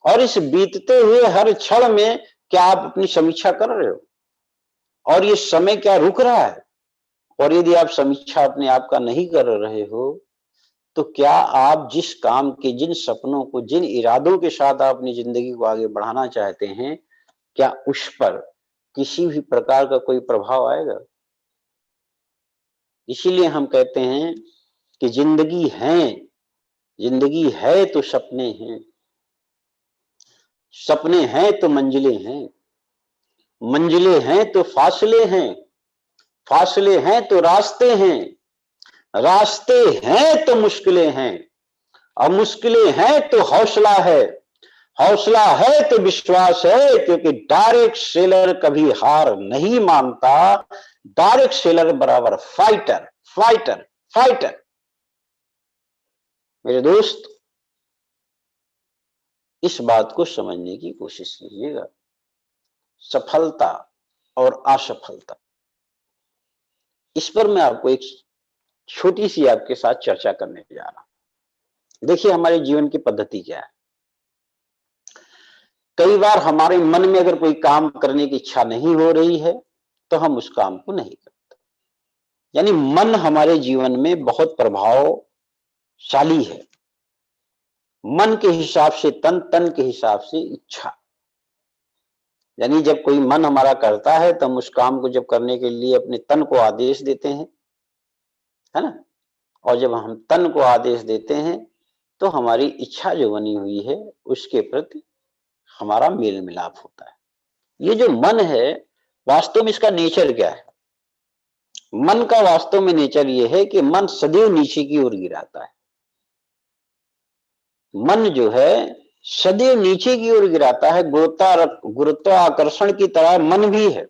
और इस बीतते हुए हर क्षण में क्या आप अपनी समीक्षा कर रहे हो? और ये समय क्या रुक रहा है? और यदि आप समीक्षा अपने आप का नहीं कर रहे हो, तो क्या आप जिस काम के, जिन सपनों को, जिन इरादों के साथ आप अपनी जिंदगी को आगे बढ़ाना चाहते हैं, क्या उस पर किसी भी प्रकार का कोई प्रभाव आएगा? इसीलिए हम कहते हैं कि जिंदगी है तो सपने हैं, सपने हैं तो मंजिलें हैं, मंजिलें हैं तो फासले हैं, फासले हैं तो रास्ते हैं, रास्ते हैं तो मुश्किलें हैं, और मुश्किलें हैं तो हौसला है, हौसला है तो विश्वास है, क्योंकि डायरेक्ट सेलर कभी हार नहीं मानता। डायरेक्ट सेलर बराबर फाइटर, फाइटर, फाइटर। मेरे दोस्त, इस बात को समझने की कोशिश कीजिएगा। सफलता और असफलता, इस पर मैं आपको एक छोटी सी आपके साथ चर्चा करने जा रहा हूं। देखिए, हमारे जीवन की पद्धति क्या है। कई बार हमारे मन में अगर कोई काम करने की इच्छा नहीं हो रही है, तो हम उस काम को नहीं करते। यानी मन हमारे जीवन में बहुत प्रभावशाली है। मन के हिसाब से तन, तन के हिसाब से इच्छा। यानी जब कोई मन हमारा करता है तो हम उस काम को जब करने के लिए अपने तन को आदेश देते हैं, है ना? और जब हम तन को आदेश देते हैं तो हमारी इच्छा जो बनी हुई है उसके प्रति हमारा मेल मिलाप होता है। ये जो मन है, वास्तव में इसका नेचर क्या है? मन का वास्तव में नेचर ये है कि मन सदैव नीचे की ओर गिराता है। मन जो है सदैव नीचे की ओर गिराता है। गुरुत्वाकर्षण की तरह मन भी है,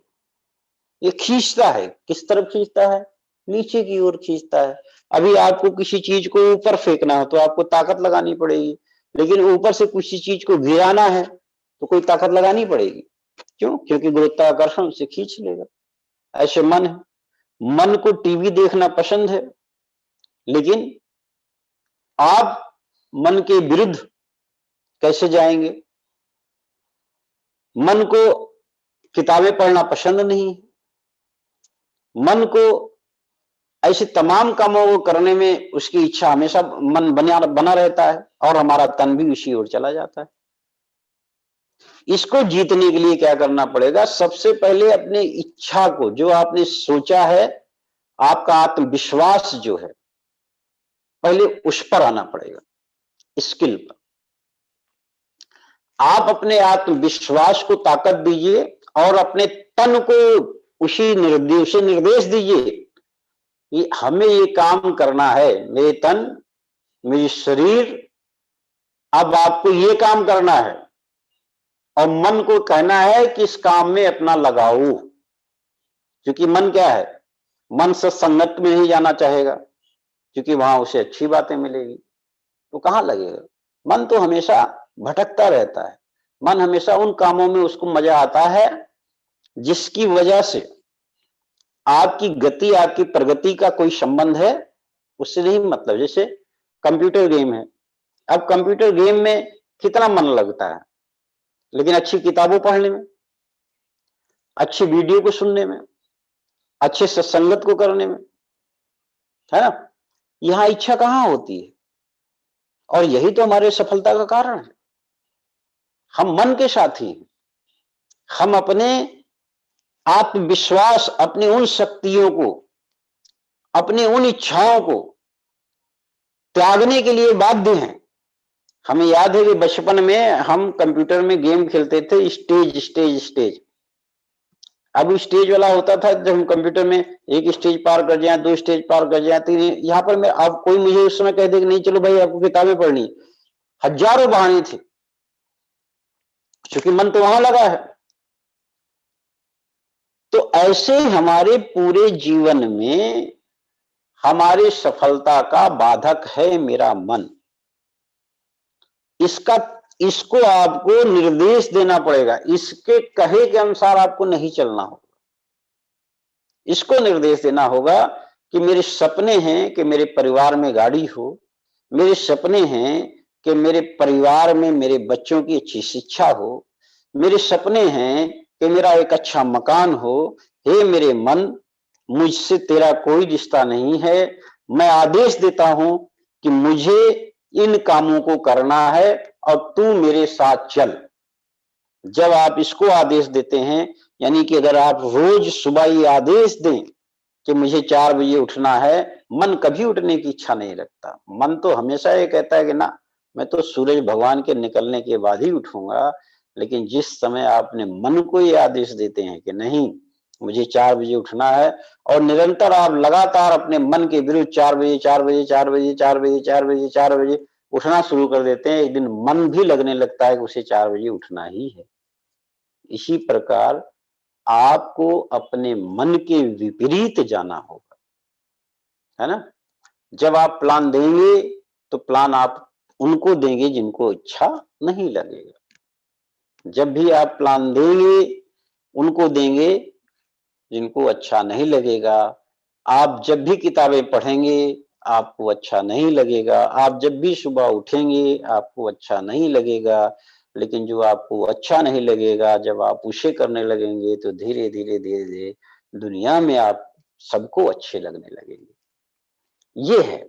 ये खींचता है। किस तरफ खींचता है? नीचे की ओर खींचता है। अभी आपको किसी चीज को ऊपर फेंकना हो तो आपको ताकत लगानी पड़ेगी, लेकिन ऊपर से किसी चीज को गिराना है तो कोई ताकत लगानी पड़ेगी। क्यों? क्योंकि गुरुत्वाकर्षण से खींच लेगा। ऐसे मन है। मन को टीवी देखना पसंद है, लेकिन आप मन के विरुद्ध कैसे जाएंगे? मन को किताबें पढ़ना पसंद नहीं, मन को ऐसे तमाम कामों को करने में उसकी इच्छा हमेशा मन बना रहता है, और हमारा तन भी उसी ओर चला जाता है। इसको जीतने के लिए क्या करना पड़ेगा? सबसे पहले अपने इच्छा को, जो आपने सोचा है, आपका आत्मविश्वास जो है, पहले उस पर आना पड़ेगा, स्किल पर। आप अपने आत्मविश्वास को ताकत दीजिए और अपने तन को उसी निर्देश दीजिए कि हमें ये काम करना है। मेरे तन, मेरी शरीर, अब आपको ये काम करना है। और मन को कहना है कि इस काम में अपना लगाओ। क्योंकि मन क्या है? मन सत्संगत में नहीं जाना चाहेगा, क्योंकि वहां उसे अच्छी बातें मिलेगी। तो कहां लगेगा? मन तो हमेशा भटकता रहता है। मन हमेशा उन कामों में उसको मजा आता है जिसकी वजह से आपकी गति, आपकी प्रगति का कोई संबंध है उससे नहीं। मतलब जैसे कंप्यूटर गेम है। अब कंप्यूटर गेम में कितना मन लगता है, लेकिन अच्छी किताबों पढ़ने में, अच्छी वीडियो को सुनने में, अच्छे सत्संगत को करने में, है ना? यहां इच्छा कहां होती है? और यही तो हमारे सफलता का कारण है। हम मन के साथी हैं। हम अपने आत्मविश्वास, अपनी उन शक्तियों को, अपनी उन इच्छाओं को त्यागने के लिए बाध्य हैं। हमें याद है कि बचपन में हम कंप्यूटर में गेम खेलते थे, स्टेज स्टेज स्टेज। अब स्टेज वाला होता था जब हम कंप्यूटर में एक स्टेज पार कर जाए, 2 स्टेज पार कर जाए, 3। यहां पर मैं, अब कोई मुझे उस समय कह दे कि नहीं चलो भाई आपको किताबें पढ़नी, हजारों बहाने थे, क्योंकि मन तो वहां लगा है। तो ऐसे हमारे पूरे जीवन में हमारे सफलता का बाधक है मेरा मन। इसको आपको निर्देश देना पड़ेगा, इसके कहे के अनुसार आपको नहीं चलना होगा। इसको निर्देश देना होगा कि मेरे सपने हैं कि मेरे परिवार में गाड़ी हो, मेरे सपने हैं कि मेरे परिवार में मेरे बच्चों की अच्छी शिक्षा हो, मेरे सपने हैं कि मेरा एक अच्छा मकान हो। हे मेरे मन, मुझसे तेरा कोई रिश्ता नहीं है, मैं आदेश देता हूं कि मुझे इन कामों को करना है और तू मेरे साथ चल। जब आप इसको आदेश देते हैं, यानी कि अगर आप रोज सुबह ये आदेश दें कि मुझे 4 बजे उठना है, मन कभी उठने की इच्छा नहीं रखता। मन तो हमेशा ये कहता है कि ना, मैं तो सूरज भगवान के निकलने के बाद ही उठूंगा। लेकिन जिस समय आपने मन को ये आदेश देते हैं कि नहीं, मुझे 4 बजे उठना है, और निरंतर आप लगातार अपने मन के विरुद्ध 4 बजे 4 बजे 4 बजे 4 बजे 4 बजे 4 बजे उठना शुरू कर देते हैं, एक दिन मन भी लगने लगता है कि उसे 4 बजे उठना ही है। इसी प्रकार आपको अपने मन के विपरीत जाना होगा, है ना। जब आप प्लान देंगे तो प्लान आप उनको देंगे जिनको अच्छा नहीं लगेगा। जब भी आप प्लान देंगे उनको देंगे जिनको अच्छा नहीं लगेगा। आप जब भी किताबें पढ़ेंगे आपको अच्छा नहीं लगेगा। आप जब भी सुबह उठेंगे आपको अच्छा नहीं लगेगा। लेकिन जो आपको अच्छा नहीं लगेगा, जब आप उसे करने लगेंगे तो धीरे धीरे धीरे धीरे दुनिया में आप सबको अच्छे लगने लगेंगे। ये है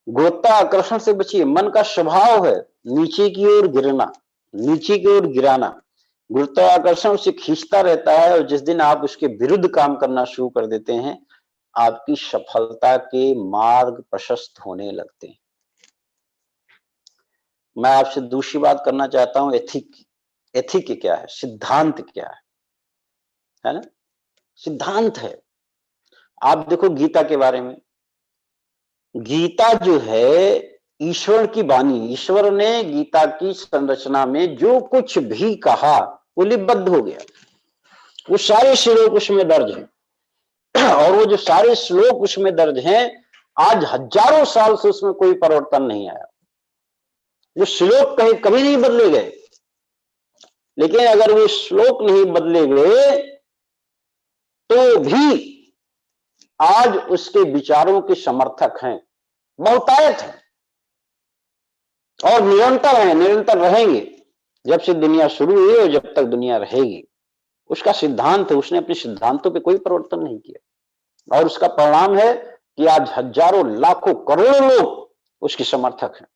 गुरुत्वाकर्षण से बचिए। मन का स्वभाव है नीचे की ओर गिरना, नीचे की ओर गिराना। गुरुत्वाकर्षण उसे खींचता रहता है, और जिस दिन आप उसके विरुद्ध काम करना शुरू कर देते हैं, आपकी सफलता के मार्ग प्रशस्त होने लगते हैं। मैं आपसे दूसरी बात करना चाहता हूं, एथिक। एथिक क्या है, सिद्धांत क्या है ना। सिद्धांत है, आप देखो गीता के बारे में। गीता जो है ईश्वर की वाणी। ईश्वर ने गीता की संरचना में जो कुछ भी कहा वो लिपिबद्ध हो गया। वो सारे श्लोक उसमें दर्ज हैं, और वो जो सारे श्लोक उसमें दर्ज हैं, आज हजारों साल से उसमें कोई परिवर्तन नहीं आया। वो श्लोक कहीं कभी नहीं बदले गए। लेकिन अगर वो श्लोक नहीं बदले गए तो भी आज उसके विचारों के समर्थक हैं, बहुतायत है, और निरंतर हैं, निरंतर रहेंगे। जब से दुनिया शुरू हुई और जब तक दुनिया रहेगी, उसका सिद्धांत है। उसने अपने सिद्धांतों पे कोई परिवर्तन नहीं किया, और उसका परिणाम है कि आज हजारों लाखों करोड़ों लोग उसके समर्थक हैं।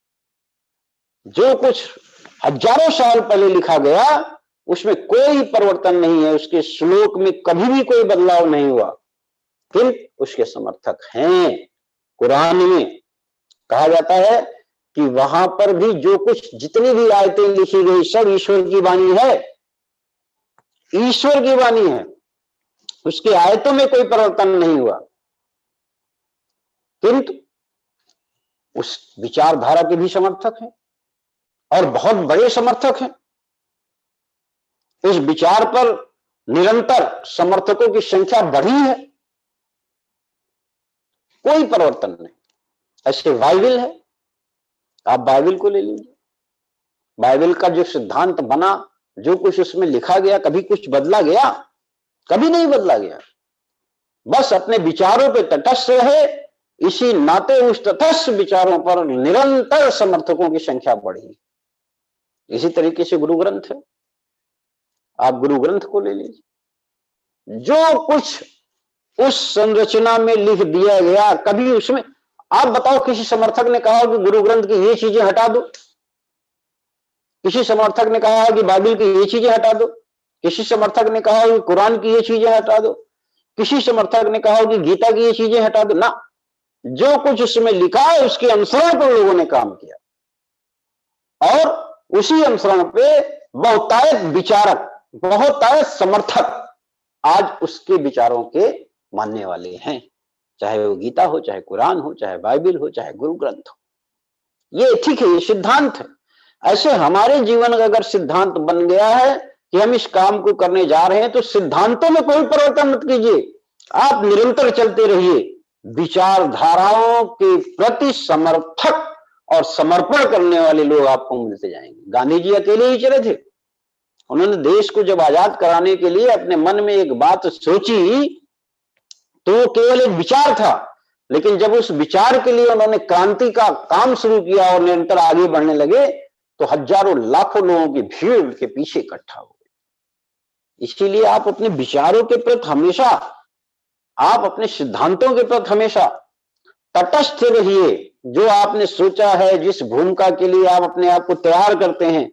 जो कुछ हजारों साल पहले लिखा गया उसमें कोई परिवर्तन नहीं है, उसके श्लोक में कभी भी कोई बदलाव नहीं हुआ, फिर उसके समर्थक हैं। कुरान में कहा जाता है कि वहां पर भी जो कुछ जितनी भी आयतें लिखी गई सब ईश्वर की वाणी है, ईश्वर की वाणी है। उसकी आयतों में कोई परिवर्तन नहीं हुआ, किंतु उस विचारधारा के भी समर्थक हैं, और बहुत बड़े समर्थक हैं। उस विचार पर निरंतर समर्थकों की संख्या बढ़ी है, कोई परिवर्तन नहीं। ऐसे बाइबल है, आप बाइबल को ले लीजिए। बाइबल का जो सिद्धांत बना, जो कुछ उसमें लिखा गया, कभी कुछ बदला गया? कभी नहीं बदला गया। बस अपने विचारों पे तटस्थ रहे। इसी नाते उस तटस्थ विचारों पर निरंतर समर्थकों की संख्या बढ़ी। इसी तरीके से गुरु ग्रंथ है, आप गुरु ग्रंथ को ले लीजिए। जो कुछ उस संरचना में लिख दिया गया, कभी उसमें आप बताओ किसी समर्थक ने कहा कि गुरु ग्रंथ की ये चीजें हटा दो? किसी समर्थक ने कहा कि बाइबल की ये चीजें हटा दो? किसी समर्थक ने कहा कि कुरान की ये चीजें हटा दो? किसी समर्थक ने कहा कि गीता की ये चीजें हटा दो? ना, जो कुछ उसमें लिखा है उसके अनुसरण पर लोगों ने काम किया, और उसी अनुसरण पे बहुतायत विचारक, बहुतायत समर्थक आज उसके विचारों के मानने वाले हैं। चाहे वो गीता हो, चाहे कुरान हो, चाहे बाइबल हो, चाहे गुरु ग्रंथ हो। ये ठीक है, ये सिद्धांत है। ऐसे हमारे जीवन का अगर सिद्धांत बन गया है कि हम इस काम को करने जा रहे हैं, तो सिद्धांतों में कोई परिवर्तन मत कीजिए, आप निरंतर चलते रहिए। विचारधाराओं के प्रति समर्थक और समर्पण करने वाले लोग आपको मिलते जाएंगे। गांधी जी अकेले ही चले थे। उन्होंने देश को जब आजाद कराने के लिए अपने मन में एक बात सोची, तो वो केवल एक विचार था, लेकिन जब उस विचार के लिए उन्होंने क्रांति का काम शुरू किया और निरंतर आगे बढ़ने लगे, तो हजारों लाखों लोगों की भीड़ उनके पीछे इकट्ठा हो गई। इसीलिए आप अपने विचारों के प्रति हमेशा, आप अपने सिद्धांतों के प्रति हमेशा तटस्थ रहिए। जो आपने सोचा है, जिस भूमिका के लिए आप अपने आप को तैयार करते हैं,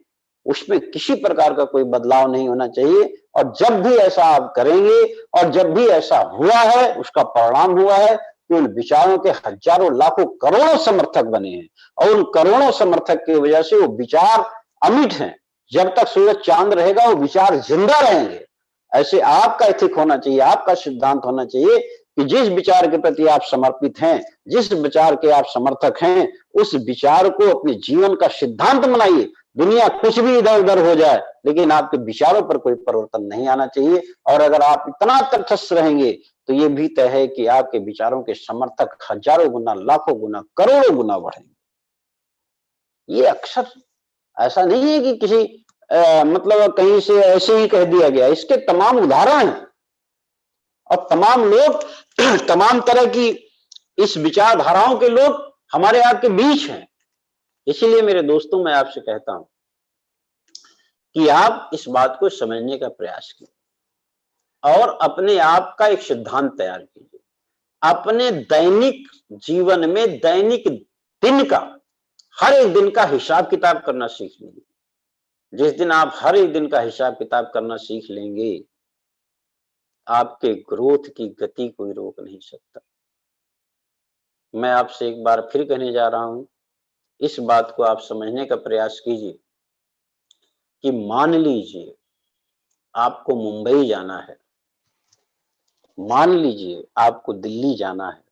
उसमें किसी प्रकार का कोई बदलाव नहीं होना चाहिए। और जब भी ऐसा आप करेंगे, और जब भी ऐसा हुआ है, उसका परिणाम हुआ है कि उन विचारों के हजारों लाखों करोड़ों समर्थक बने हैं, और उन करोड़ों समर्थक की वजह से वो विचार अमिट हैं। जब तक सूरज चांद रहेगा वो विचार जिंदा रहेंगे। ऐसे आपका एथिक होना चाहिए, आपका सिद्धांत होना चाहिए कि जिस विचार के प्रति आप समर्पित हैं, जिस विचार के आप समर्थक हैं, उस विचार को अपने जीवन का सिद्धांत बनाइए। दुनिया कुछ भी इधर उधर हो जाए, लेकिन आपके विचारों पर कोई परिवर्तन नहीं आना चाहिए। और अगर आप इतना तटस्थ रहेंगे, तो ये भी तय है कि आपके विचारों के समर्थक हजारों गुना, लाखों गुना, करोड़ों गुना बढ़ेंगे। ये अक्सर ऐसा नहीं है कि किसी मतलब कहीं से ऐसे ही कह दिया गया, इसके तमाम उदाहरण हैं। और तमाम लोग, तमाम तरह की इस विचारधाराओं के लोग हमारे आपके बीच हैं। इसीलिए मेरे दोस्तों, मैं आपसे कहता हूं कि आप इस बात को समझने का प्रयास कीजिए और अपने आप का एक सिद्धांत तैयार कीजिए। अपने दैनिक जीवन में दैनिक दिन का, हर एक दिन का हिसाब किताब करना सीख लीजिए। जिस दिन आप हर एक दिन का हिसाब किताब करना सीख लेंगे, आपके ग्रोथ की गति कोई रोक नहीं सकता। मैं आपसे एक बार फिर कहने जा रहा हूं, इस बात को आप समझने का प्रयास कीजिए कि मान लीजिए आपको मुंबई जाना है, मान लीजिए आपको दिल्ली जाना है,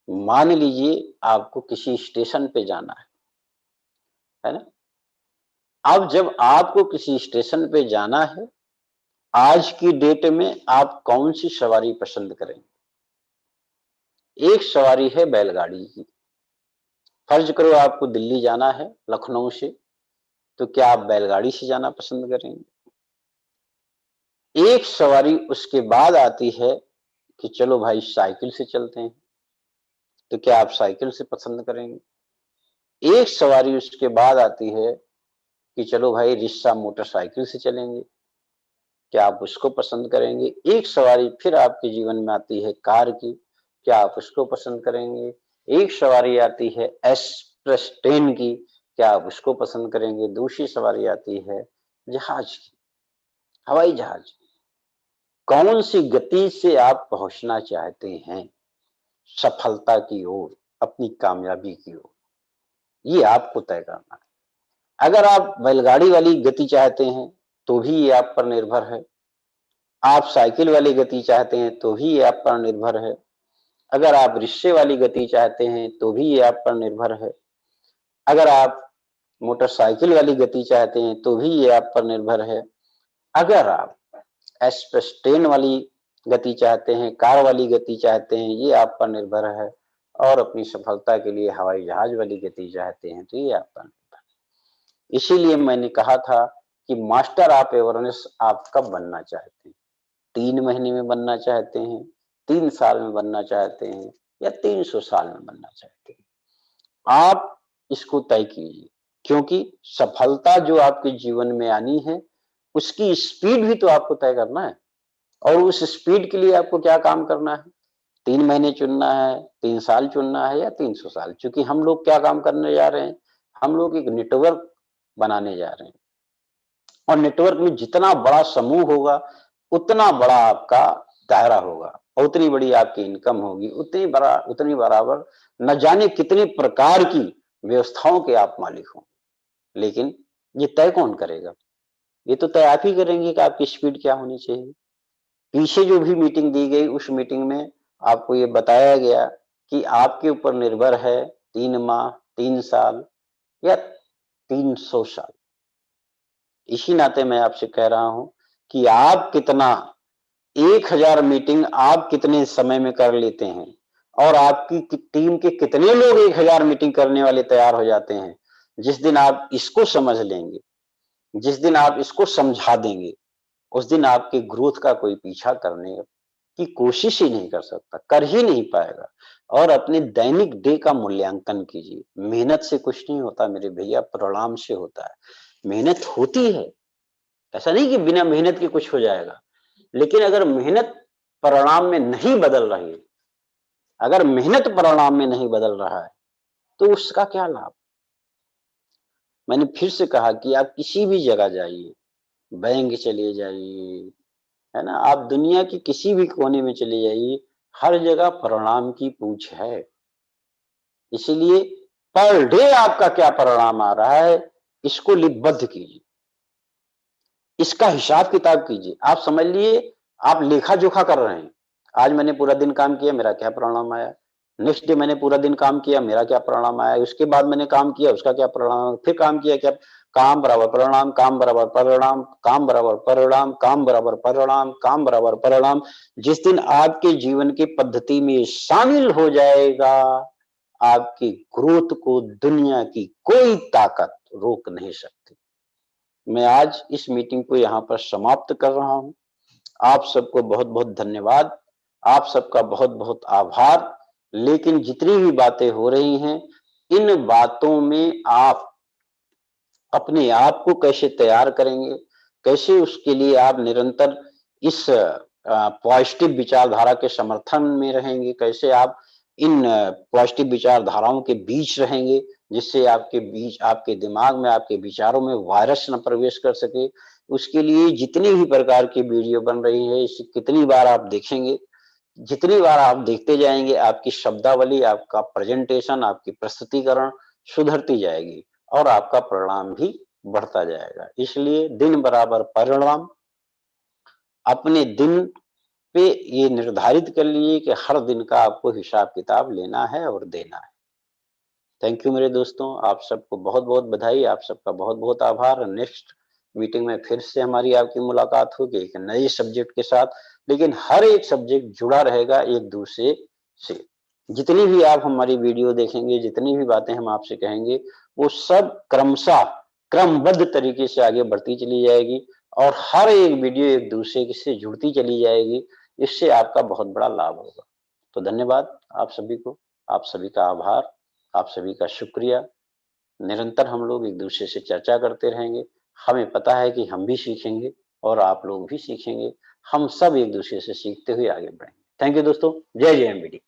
मान लीजिए आपको किसी स्टेशन पे जाना है ना? अब जब आपको किसी स्टेशन पे जाना है, आज की डेट में आप कौन सी सवारी पसंद करेंगे? एक सवारी है बैलगाड़ी की। फर्ज करो आपको दिल्ली जाना है लखनऊ से, तो क्या आप बैलगाड़ी से जाना पसंद करेंगे? एक सवारी उसके बाद आती है कि चलो भाई साइकिल से चलते हैं, तो क्या आप साइकिल से पसंद करेंगे? एक सवारी उसके बाद आती है कि चलो भाई रिक्शा मोटरसाइकिल से चलेंगे, क्या आप उसको पसंद करेंगे? एक सवारी फिर आपके जीवन में आती है कार की, क्या आप उसको पसंद करेंगे? एक सवारी आती है एक्सप्रेस ट्रेन की, क्या आप उसको पसंद करेंगे? दूसरी सवारी आती है जहाज की, हवाई जहाज। कौन सी गति से आप पहुंचना चाहते हैं सफलता की ओर, अपनी कामयाबी की ओर? ये आपको तय करना है। अगर आप बैलगाड़ी वाली गति चाहते हैं, तो भी ये आप पर निर्भर है। आप साइकिल वाली गति चाहते हैं, तो भी ये आप पर निर्भर है। अगर आप रिक्शे वाली गति चाहते हैं, तो भी ये आप पर निर्भर है। अगर आप मोटरसाइकिल वाली गति चाहते हैं, तो भी ये आप पर निर्भर है। अगर आप एक्सप्रेस ट्रेन वाली गति चाहते हैं, कार वाली गति चाहते हैं, ये आप पर निर्भर है। और अपनी सफलता के लिए हवाई जहाज वाली गति चाहते हैं, तो ये आप पर निर्भर है। इसीलिए मैंने कहा था कि मास्टर ऑफ अवेयरनेस आप कब बनना चाहते हैं? 3 महीने में बनना चाहते हैं, 3 साल में बनना चाहते हैं, या 300 साल में बनना चाहते हैं? आप इसको तय कीजिए, क्योंकि सफलता जो आपके जीवन में आनी है, उसकी स्पीड भी तो आपको तय करना है। और उस स्पीड के लिए आपको क्या काम करना है? 3 महीने चुनना है, 3 साल चुनना है, या 300 साल? क्योंकि हम लोग क्या काम करने जा रहे हैं? हम लोग एक नेटवर्क बनाने जा रहे हैं, और नेटवर्क में जितना बड़ा समूह होगा, उतना बड़ा आपका दायरा होगा, और उतनी बड़ी आपकी इनकम होगी, उतनी बराबर न जाने कितने प्रकार की व्यवस्थाओं के आप मालिक हों। लेकिन ये तय कौन करेगा? ये तो तय आप ही करेंगे कि आपकी स्पीड क्या होनी चाहिए। पीछे जो भी मीटिंग दी गई, उस मीटिंग में आपको ये बताया गया कि आपके ऊपर निर्भर है 3 माह, 3 साल, या 300 साल। इसी नाते मैं आपसे कह रहा हूं कि आप कितना 1000 मीटिंग आप कितने समय में कर लेते हैं और आपकी टीम के कितने लोग 1000 मीटिंग करने वाले तैयार हो जाते हैं। जिस दिन आप इसको समझ लेंगे, जिस दिन आप इसको समझा देंगे, उस दिन आपके ग्रोथ का कोई पीछा करने की कोशिश ही नहीं कर सकता, कर ही नहीं पाएगा। और अपने दैनिक डे का मूल्यांकन कीजिए। मेहनत से कुछ नहीं होता मेरे भैया, परिणाम से होता है। मेहनत होती है, ऐसा नहीं कि बिना मेहनत के कुछ हो जाएगा, लेकिन अगर मेहनत परिणाम में नहीं बदल रही है, अगर मेहनत परिणाम में नहीं बदल रहा है, तो उसका क्या लाभ। मैंने फिर से कहा कि आप किसी भी जगह जाइए, बैंक चले जाइए, है ना, आप दुनिया की किसी भी कोने में चले जाइए, हर जगह परिणाम की पूछ है। इसीलिए पर डे आपका क्या परिणाम आ रहा है, इसको लिपिबद्ध कीजिए, इसका हिसाब किताब कीजिए। आप समझ लिए आप लेखा जोखा कर रहे हैं। आज मैंने पूरा दिन काम किया, मेरा क्या परिणाम आया। नेक्स्ट डे मैंने पूरा दिन काम किया, मेरा क्या परिणाम आया। उसके बाद मैंने काम किया, उसका क्या परिणाम, फिर काम किया, क्या काम बराबर परिणाम, काम बराबर परिणाम, काम बराबर परिणाम, काम बराबर परिणाम, काम बराबर परिणाम। जिस दिन आपके जीवन की पद्धति में शामिल हो जाएगा, आपकी ग्रोथ को दुनिया की कोई ताकत रोक नहीं सकती। मैं आज इस मीटिंग को यहाँ पर समाप्त कर रहा हूँ। आप सबको बहुत बहुत धन्यवाद, आप सबका बहुत बहुत आभार। लेकिन जितनी भी बातें हो रही हैं, इन बातों में आप अपने आप को कैसे तैयार करेंगे, कैसे उसके लिए आप निरंतर इस पॉजिटिव विचारधारा के समर्थन में रहेंगे, कैसे आप इन पॉजिटिव विचारधाराओं के बीच रहेंगे, जिससे आपके बीच, आपके दिमाग में, आपके विचारों में वायरस न प्रवेश कर सके। उसके लिए जितनी भी प्रकार की वीडियो बन रही है, इसे कितनी बार आप देखेंगे, जितनी बार आप देखते जाएंगे, आपकी शब्दावली, आपका प्रेजेंटेशन, आपकी प्रस्तुतिकरण सुधरती जाएगी और आपका परिणाम भी बढ़ता जाएगा। इसलिए दिन बराबर परिणाम, अपने दिन पे ये निर्धारित कर लीजिए कि हर दिन का आपको हिसाब किताब लेना है और देना है। थैंक यू मेरे दोस्तों, आप सबको बहुत बहुत बधाई, आप सबका बहुत बहुत आभार। नेक्स्ट मीटिंग में फिर से हमारी आपकी मुलाकात होगी एक नए सब्जेक्ट के साथ, लेकिन हर एक सब्जेक्ट जुड़ा रहेगा एक दूसरे से। जितनी भी आप हमारी वीडियो देखेंगे, जितनी भी बातें हम आपसे कहेंगे, वो सब क्रमशः क्रमबद्ध तरीके से आगे बढ़ती चली जाएगी और हर एक वीडियो एक दूसरे से जुड़ती चली जाएगी। इससे आपका बहुत बड़ा लाभ होगा। तो धन्यवाद आप सभी को, आप सभी का आभार, आप सभी का शुक्रिया। निरंतर हम लोग एक दूसरे से चर्चा करते रहेंगे। हमें पता है कि हम भी सीखेंगे और आप लोग भी सीखेंगे। हम सब एक दूसरे से सीखते हुए आगे बढ़ेंगे। थैंक यू दोस्तों। जय जय एमबीडी।